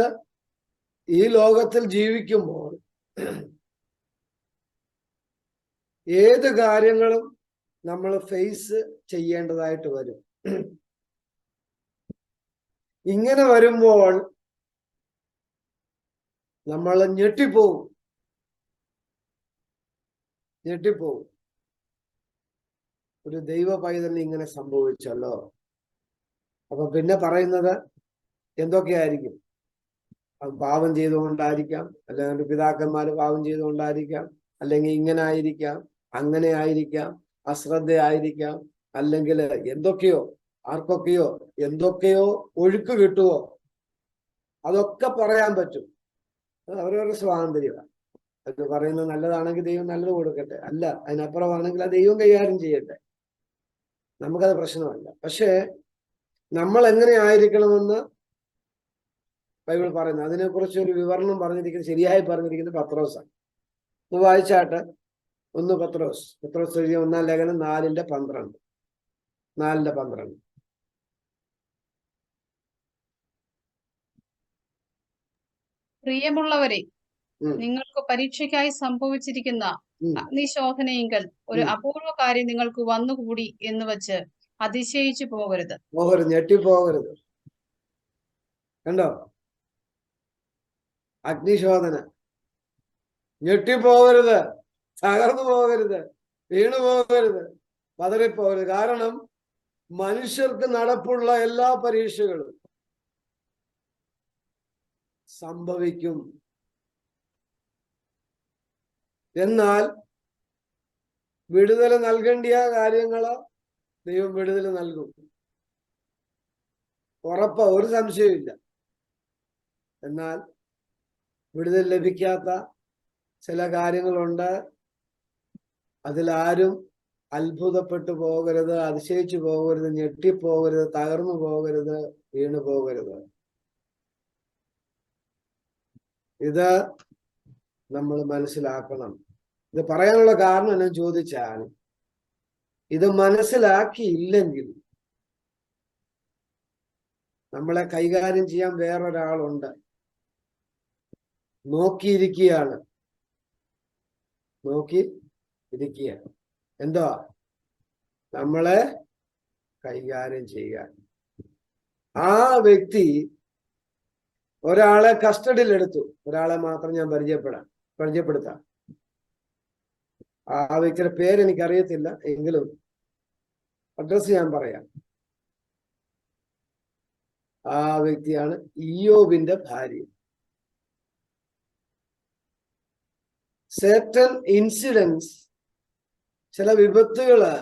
ഈ ലോകത്തിൽ ജീവിക്കുമ്പോൾ ഏത് കാര്യങ്ങളും നമ്മൾ ഫേസ് ചെയ്യേണ്ടതായിട്ട് വരും. ഇങ്ങനെ വരുമ്പോൾ നമ്മൾ ഞെട്ടിപ്പോവും. ഒരു ദൈവ പൈതലിന് ഇങ്ങനെ സംഭവിച്ചല്ലോ. അപ്പൊ പിന്നെ പറയുന്നത് എന്തൊക്കെയായിരിക്കും? പാപം ചെയ്തുകൊണ്ടായിരിക്കാം, അല്ലെങ്കിൽ പിതാക്കന്മാര് പാപം ചെയ്തുകൊണ്ടായിരിക്കാം, അല്ലെങ്കിൽ ഇങ്ങനെ ആയിരിക്കാം, അങ്ങനെ ആയിരിക്കാം, അശ്രദ്ധയായിരിക്കാം, അല്ലെങ്കിൽ എന്തൊക്കെയോ ആർക്കൊക്കെയോ എന്തൊക്കെയോ ഒഴുക്ക് കിട്ടുവോ, അതൊക്കെ പറയാൻ പറ്റും. അത് അവരവരുടെ സ്വാതന്ത്ര്യമാണ്. അത് പറയുന്നത് നല്ലതാണെങ്കിൽ ദൈവം നല്ലത് കൊടുക്കട്ടെ, അല്ല അതിനപ്പുറമാണെങ്കിൽ ആ ദൈവം കൈകാര്യം ചെയ്യട്ടെ, നമുക്കത് പ്രശ്നമല്ല. പക്ഷേ നമ്മൾ എങ്ങനെ ആയിരിക്കണമെന്ന് ബൈബിൾ പറയുന്നത്, അതിനെക്കുറിച്ച് ഒരു വിവരണം പറഞ്ഞിരിക്കുന്നത്, ശരിയായി പറഞ്ഞിരിക്കുന്നത് പത്രോസാണ്. ഒന്ന് വായിച്ചാട്ട്. 1 പത്രോസ് എഴുതിയ 1-ാം ലേഖനം 4:12. 4:12. പ്രിയമുള്ളവരെ, നിങ്ങൾക്ക് പരീക്ഷയ്ക്കായി സംഭവിച്ചിരിക്കുന്ന അഗ്നിശോധനയെങ്കിൽ ഒരു അപൂർവ കാര്യം നിങ്ങൾക്ക് വന്നുകൂടി എന്ന് വെച്ച് അതിശയിച്ചു പോകരുത്. ഞെട്ടിപ്പോകരുത്. കണ്ടോ? അഗ്നിശോധന. ഞെട്ടിപ്പോകരുത്, തകർന്നു പോകരുത്, വീണു പോകരുത്, പതറിപ്പോകരുത്. കാരണം മനുഷ്യർക്ക് നടപ്പുള്ള എല്ലാ പരീക്ഷകളും സംഭവിക്കും. എന്നാൽ വിടുതൽ നൽകേണ്ടിയ കാര്യങ്ങള് ദൈവം വിടുതൽ നൽകും, ഉറപ്പാ, ഒരു സംശയമില്ല. എന്നാൽ വിടുതൽ ലഭിക്കാത്ത ചില കാര്യങ്ങളുണ്ട്. അതിലാരും അത്ഭുതപ്പെട്ടു പോകരുത്, അതിശയിച്ചു പോകരുത്, ഞെട്ടിപ്പോകരുത്, തകർന്നു പോകരുത്, വീണു പോകരുത്. ഇത് നമ്മൾ മനസ്സിലാക്കണം. ഇത് പറയാനുള്ള കാരണം എന്നു ചോദിച്ചാൽ, ഇത് മനസ്സിലാക്കിയില്ലെങ്കിൽ നമ്മളെ കൈകാര്യം ചെയ്യാൻ വേറൊരാളുണ്ട്, നോക്കിയിരിക്കുകയാണ്. എന്തോ നമ്മളെ കൈകാര്യം ചെയ്യാൻ. ആ വ്യക്തി ഒരാളെ കസ്റ്റഡിയിലെടുത്തു. ഒരാളെ മാത്രം ഞാൻ പരിചയപ്പെടുത്താം. ആ വ്യക്തിയുടെ പേരെനിക്കറിയത്തില്ല, എങ്കിലും അഡ്രസ് ഞാൻ പറയാം. ആ വ്യക്തിയാണ് ഇയ്യോബിന്റെ ഭാര്യ. certain ഇൻസിഡൻസ്, ചില വിപത്തുകള്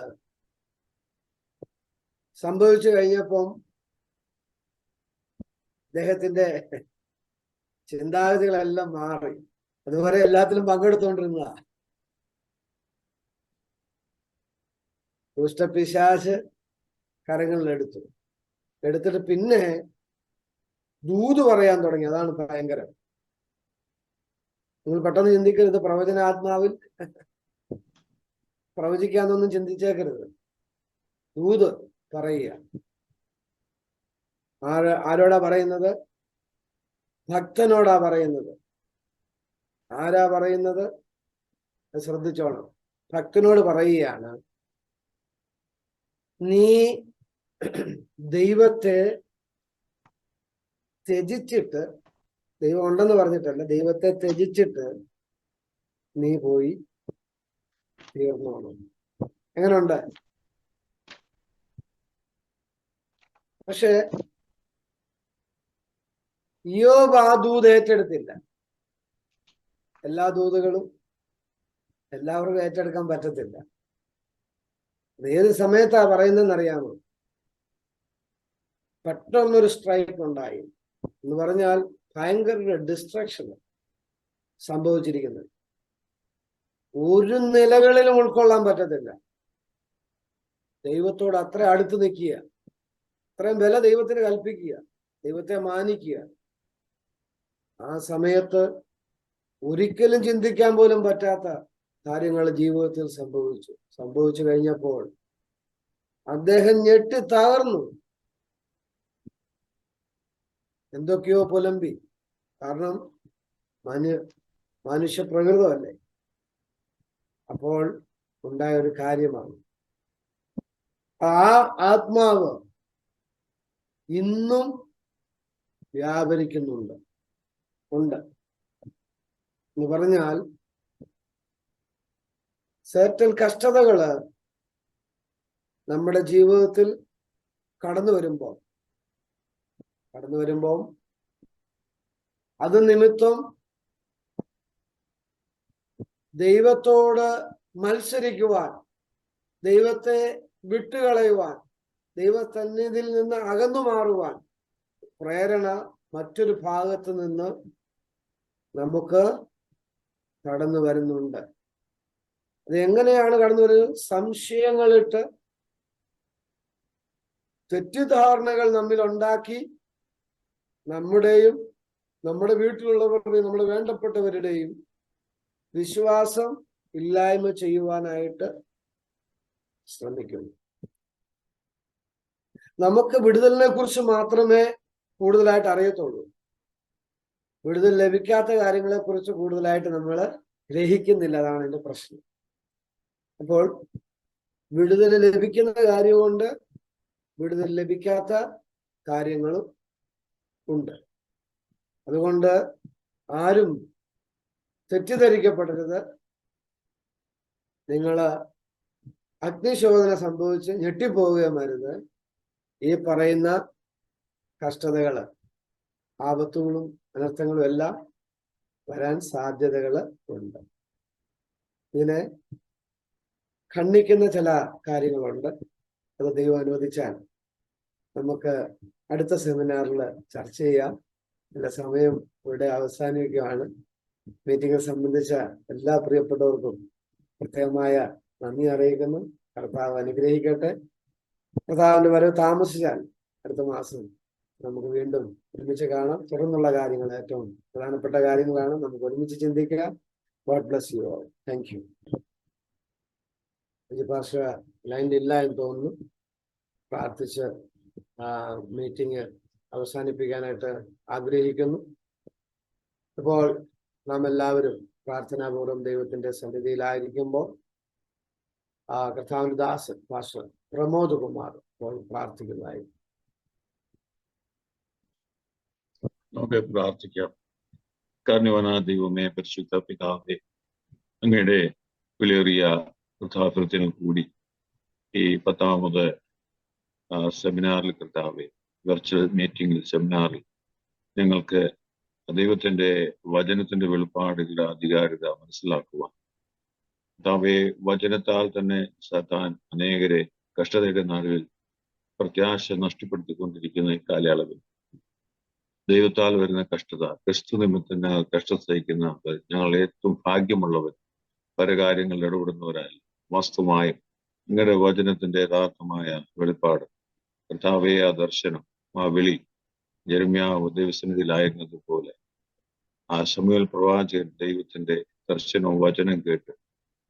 സംഭവിച്ചു കഴിഞ്ഞപ്പം അദ്ദേഹത്തിന്റെ ചിന്താഗതികളെല്ലാം മാറി. അതുവരെ എല്ലാത്തിലും പങ്കെടുത്തുകൊണ്ടിരുന്നതാ. ദുഷ്ടപിശാച് എടുത്തിട്ട് പിന്നെ ദൂത് പറയാൻ തുടങ്ങി. അതാണ് ഭയങ്കരം. നിങ്ങൾ പെട്ടെന്ന് ചിന്തിക്കരുത് പ്രവചനാത്മാവിൽ പ്രവചിക്കാന്നൊന്നും ചിന്തിച്ചേക്കരുത്. ദൂത് പറയുക. ആരോടാ പറയുന്നത്? ഭക്തനോടാ പറയുന്നത്. ആരാ പറയുന്നത്? ശ്രദ്ധിച്ചോണം. ഭക്തനോട് പറയുകയാണ്, നീ ദൈവത്തെ ത്യജിച്ചിട്ട്, ദൈവം ഉണ്ടെന്ന് പറഞ്ഞിട്ടല്ല, ദൈവത്തെ ത്യജിച്ചിട്ട് നീ പോയി തീർന്നോണം. എങ്ങനെയുണ്ട്? പക്ഷെ ഇയ്യോബ് ആ ദൂത് ഏറ്റെടുത്തില്ല. എല്ലാ ദൂതുകളും എല്ലാവർക്കും ഏറ്റെടുക്കാൻ പറ്റത്തില്ല. ഏത് സമയത്താ പറയുന്നതെന്ന് അറിയാമോ? പെട്ടെന്നൊരു സ്ട്രൈക്ക് ഉണ്ടായി എന്ന് പറഞ്ഞാൽ ഭയങ്കര ഡിസ്ട്രാക്ഷൻ സംഭവിച്ചിരിക്കുന്നത്. ഒരു നിലകളിലും ഉൾക്കൊള്ളാൻ പറ്റത്തില്ല. ദൈവത്തോട് അത്ര അടുത്ത് നിൽക്കുക, അത്രയും വില ദൈവത്തിന് കൽപ്പിക്കുക, ദൈവത്തെ മാനിക്കുക. ആ സമയത്ത് ഒരിക്കലും ചിന്തിക്കാൻ പോലും പറ്റാത്ത കാര്യങ്ങൾ ജീവിതത്തിൽ സംഭവിച്ചു കഴിഞ്ഞപ്പോൾ അദ്ദേഹം ഞെട്ടി തകർന്നു. എന്തൊക്കെയോ പുലമ്പി. കാരണം മനുഷ്യ പ്രകൃതമല്ലേ. അപ്പോൾ ഉണ്ടായ ഒരു കാര്യമാണ്. ആ ആത്മാവ് ഇന്നും വ്യാപരിക്കുന്നുണ്ട്. എന്ന് പറഞ്ഞാൽ certain കഷ്ടതകള് നമ്മുടെ ജീവിതത്തിൽ കടന്നു വരുമ്പോൾ അത് നിമിത്തം ദൈവത്തോട് മത്സരിക്കുവാൻ, ദൈവത്തെ വിട്ടുകളയുവാൻ, ദൈവസന്നിധിയിൽ നിന്ന് അകന്നു മാറുവാൻ പ്രേരണ മറ്റൊരു ഭാഗത്ത് നിന്ന് നമുക്ക് കടന്നു വരുന്നുണ്ട്. അത് എങ്ങനെയാണ് കടന്നു വരുന്നത്? സംശയങ്ങളിട്ട് തെറ്റിദ്ധാരണകൾ നമ്മിൽ ഉണ്ടാക്കി നമ്മുടെയും നമ്മുടെ വീട്ടിലുള്ളവരുടെയും നമ്മുടെ വേണ്ടപ്പെട്ടവരുടെയും വിശ്വാസം ഇല്ലായ്മ ചെയ്യുവാനായിട്ട് ശ്രമിക്കുന്നു. നമുക്ക് വിടുതലിനെ കുറിച്ച് മാത്രമേ കൂടുതലായിട്ട് അറിയത്തുള്ളൂ. വിടുതൽ ലഭിക്കാത്ത കാര്യങ്ങളെ കുറിച്ച് കൂടുതലായിട്ട് നമ്മൾ ഗ്രഹിക്കുന്നില്ല. അതാണ് എൻ്റെ പ്രശ്നം. അപ്പോൾ വിടുതൽ ലഭിക്കുന്ന കാര്യമുണ്ട്, വിടുതൽ ലഭിക്കാത്ത കാര്യങ്ങളും ഉണ്ട്. അതുകൊണ്ട് ആരും തെറ്റിദ്ധരിക്കപ്പെടരുത്. നിങ്ങൾ അഗ്നിശോധന സംഭവിച്ച് ഞെട്ടിപ്പോവുകയും അരുത്. ഈ പറയുന്ന കഷ്ടതകള്, ആപത്തുകളും അനർത്ഥങ്ങളും എല്ലാം വരാൻ സാധ്യതകൾ ഉണ്ട്. ഇതിനെ ഖണ്ഡിക്കുന്ന ചില കാര്യങ്ങളുണ്ട്. അത് ദൈവം അനുവദിച്ചാൽ നമുക്ക് അടുത്ത സെമിനാറിൽ ചർച്ച ചെയ്യാം. എൻ്റെ സമയം ഇവിടെ അവസാനിക്കുകയാണ്. മീറ്റിംഗിൽ സംബന്ധിച്ച എല്ലാ പ്രിയപ്പെട്ടവർക്കും പ്രത്യേകമായ നന്ദി അറിയിക്കുന്നു. കർത്താവ് അനുഗ്രഹിക്കട്ടെ. കർത്താവിന്റെ വരവ് താമസിച്ചാൽ അടുത്ത മാസം നമുക്ക് വീണ്ടും ഒരുമിച്ച് കാണാം. തുടർന്നുള്ള കാര്യങ്ങൾ, ഏറ്റവും പ്രധാനപ്പെട്ട കാര്യങ്ങളാണ്, നമുക്ക് ഒരുമിച്ച് ചിന്തിക്കുക. God bless you all. Thank you. ഭാഷ ലൈനിലില്ല എന്ന് തോന്നുന്നു. പ്രാർത്ഥിച്ച് മീറ്റിംഗ് അവസാനിപ്പിക്കാനായിട്ട് ആഗ്രഹിക്കുന്നു. ഇപ്പോൾ നാം എല്ലാവരും പ്രാർത്ഥനാപൂർവ്വം ദൈവത്തിന്റെ സന്നിധിയിലായിരിക്കുമ്പോൾ കർത്താവിന്റെ ദാസൻ പാസ്റ്റർ പ്രമോദ് കുമാർ ഇപ്പോൾ പ്രാർത്ഥിക്കുന്നതായി. നമുക്ക് പ്രാർത്ഥിക്കാം. കാരുണ്യവാനായ ദൈവമേ, പരിശുദ്ധ പിതാവേ, അങ്ങയുടെ വിലയേറിയ വൃദ്ധാഭ്യർത്ഥനയിൽ കൂടി ഈ 10ാമത് സെമിനാറിൽ കർത്താവേ, വെർച്വൽ മീറ്റിംഗിൽ സെമിനാറിൽ ഞങ്ങൾക്ക് ദൈവത്തിന്റെ വചനത്തിന്റെ വെളിപ്പാടുകളുടെ അധികാരിത മനസ്സിലാക്കുവാൻ, കർത്താവേ, വചനത്താൽ തന്നെ സാത്താൻ അനേകരെ കഷ്ടതയുടെ നാളുകളിൽ പ്രത്യാശ നഷ്ടപ്പെടുത്തിക്കൊണ്ടിരിക്കുന്ന ഈ കാലയളവിൽ ദൈവത്താൽ വരുന്ന കഷ്ടത, ക്രിസ്തു നിമിത്തം ഞങ്ങൾ കഷ്ടത സഹിക്കുന്നവർ, ഞങ്ങൾ ഏറ്റവും ഭാഗ്യമുള്ളവർ, പല കാര്യങ്ങളിൽ ഇടപെടുന്നവരായി വാസ്തവമായും നിങ്ങളുടെ വചനത്തിന്റെ യഥാർത്ഥമായ വെളിപ്പാട്, കർത്താവേ, ആ ദർശനം, ആ വിളി യെരമ്യാവ് ദൈവസന്നിധിയിലായിരുന്നത് പോലെ ആ ശമൂവേൽ പ്രവാചകൻ ദൈവത്തിന്റെ ദർശനവും വചനം കേട്ട്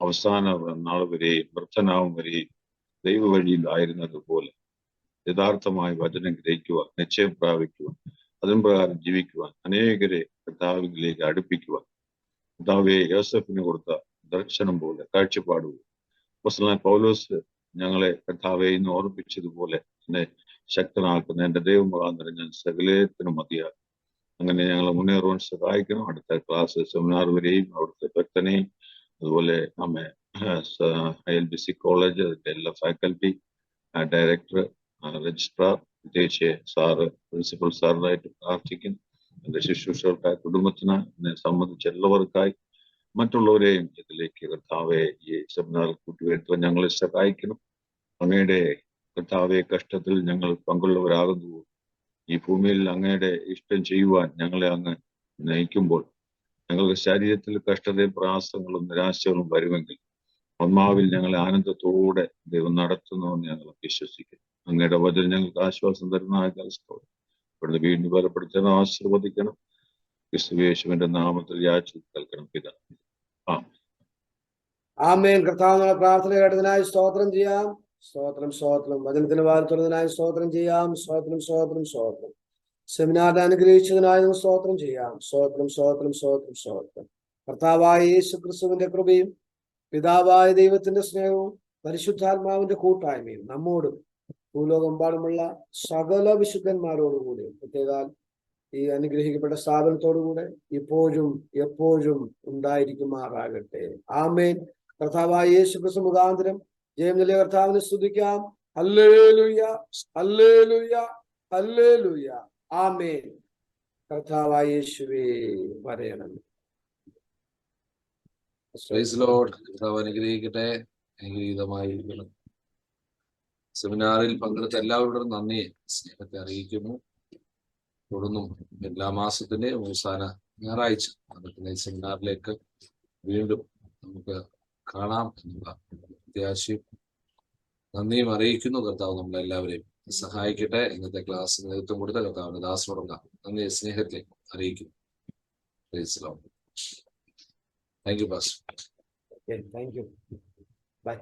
അവസാന നാൾ വരെയും വൃദ്ധനാവും വരെയും ദൈവ വഴിയിലായിരുന്നത് പോലെ യഥാർത്ഥമായി വചനം ഗ്രഹിക്കുവാൻ, നിശ്ചയം പ്രാപിക്കുവാൻ, അതിന് പ്രകാരം ജീവിക്കുവാൻ, അനേകരെ കർത്താവിലേക്ക് അടുപ്പിക്കുവാൻ, കർത്താവെ യോസഫിന് കൊടുത്ത ദർശനം പോലെ കാഴ്ചപ്പാട് പോലെ അപ്പോസ്തലനായ പൗലോസ് ഞങ്ങളെ കർത്താവെ ഇന്ന് ഓർമ്മിപ്പിച്ചതുപോലെ എന്നെ ശക്തനാക്കുന്ന എൻ്റെ ദൈവമുഖാന്തരം ഞാൻ സകലത്തിനും മതിയാകും. അങ്ങനെ ഞങ്ങളെ മുന്നേറുവാൻ സഹായിക്കണം. അടുത്ത ക്ലാസ് സെമിനാർ വരെയും അവിടുത്തെ ഭക്തനെയും അതുപോലെ നമ്മെ ILBC കോളേജ്, അതിൻ്റെ എല്ലാ ഫാക്കൽറ്റി, ഡയറക്ടർ, രജിസ്ട്രാർ, പ്രത്യേകിച്ച് സാറ്, പ്രിൻസിപ്പൽ സാറിനായിട്ട് പ്രാർത്ഥിക്കുന്നു. എൻ്റെ ശുശ്രൂഷകർക്കായി, കുടുംബത്തിന്, എന്നെ സംബന്ധിച്ച് എല്ലാവർക്കായി, മറ്റുള്ളവരെയും ഇതിലേക്ക് കർത്താവെ ഈ സെമിനാറിൽ കൂട്ടിവരുത്തുവാൻ ഞങ്ങളെ സഹായിക്കണം. അങ്ങയുടെ കർത്താവെ കഷ്ടത്തിൽ ഞങ്ങൾ പങ്കുള്ളവരാകുന്നു. ഈ ഭൂമിയിൽ അങ്ങയുടെ ഇഷ്ടം ചെയ്യുവാൻ ഞങ്ങളെ അങ്ങ് നയിക്കുമ്പോൾ ഞങ്ങൾക്ക് ശരീരത്തിൽ കഷ്ടതയും പ്രയാസങ്ങളും നിരാശകളും വരുമെങ്കിൽ ആത്മാവിൽ ഞങ്ങളെ ആനന്ദത്തോടെ ദൈവം നടത്തുന്നുവെന്ന് ഞങ്ങൾ വിശ്വസിക്കുന്നു. അങ്ങയുടെ വചനം ഞങ്ങൾക്ക് ആശ്വാസം തരുന്ന കാലത്തോടെ ഇവിടുന്ന് വീണ്ടും ബലപ്പെടുത്തണം, ആശീർവദിക്കണം. ക്രിസ്തുയേശുവിന്റെ നാമത്തിൽ യാചിച്ചു കേൾക്കണം പിതാവേ. ആമേൻ. കർത്താവ് പ്രാർത്ഥന കേട്ടതിനായി സ്തോത്രം ചെയ്യാം. സ്തോത്രം, സ്തോത്രം. വചനത്തിന് വാർത്തുന്നതിനായി സ്തോത്രം ചെയ്യാം. സ്തോത്രം, സ്തോത്രം, സ്തോത്രം. സെമിനാറിനെ അനുഗ്രഹിച്ചതിനായി നമുക്ക് സ്തോത്രം ചെയ്യാം. സ്തോത്രം, സ്തോത്രം, സ്തോത്രം, സ്തോത്രം. കർത്താവായ യേശു ക്രിസ്തുവിന്റെ കൃപയും പിതാവായ ദൈവത്തിന്റെ സ്നേഹവും പരിശുദ്ധാത്മാവിന്റെ കൂട്ടായ്മയും നമ്മോടും ഭൂലോകമെമ്പാടുമുള്ള സകല വിശുദ്ധന്മാരോടുകൂടി, പ്രത്യേകാൽ ഈ അനുഗ്രഹിക്കപ്പെട്ട സ്ഥാപനത്തോടുകൂടെ ഇപ്പോഴും എപ്പോഴും ഉണ്ടായിരിക്കുമാറാകട്ടെ. ആമേൻ. കർത്താവായ യേശു ക്രിസ്തു മുഖാന്തരം ജയം നൽകിയ കർത്താവിനെ സ്തുതിക്കാം. Hallelujah, hallelujah, hallelujah. ആമേൻ. കർത്താവായ യേശുവേ വരയണമേ. Praise Lord. കർത്താവ് അനുഗ്രഹിക്കട്ടെ. അനുഗ്രഹീതമായിരിക്കണം. സെമിനാറിൽ പങ്കെടുത്ത എല്ലാവരോടും നന്ദി, സ്നേഹത്തെ അറിയിക്കുന്നു. തുടർന്നും എല്ലാ മാസത്തിന്റെ അവസാന ഞായറാഴ്ച നടക്കുന്ന ഈ സെമിനാറിലേക്ക് വീണ്ടും നമുക്ക് കാണാം എന്നുള്ള പ്രത്യാശയും നന്ദിയും അറിയിക്കുന്നു. കർത്താവ് നമ്മളെല്ലാവരെയും സഹായിക്കട്ടെ. ഇന്നത്തെ ക്ലാസ് നേതൃത്വം കൊടുത്ത കർത്താവിന്റെ ദാസനോടുള്ള നന്ദി, സ്നേഹത്തെ അറിയിക്കുന്നു. Praise Lord. Thank you pastor. Thank you. By.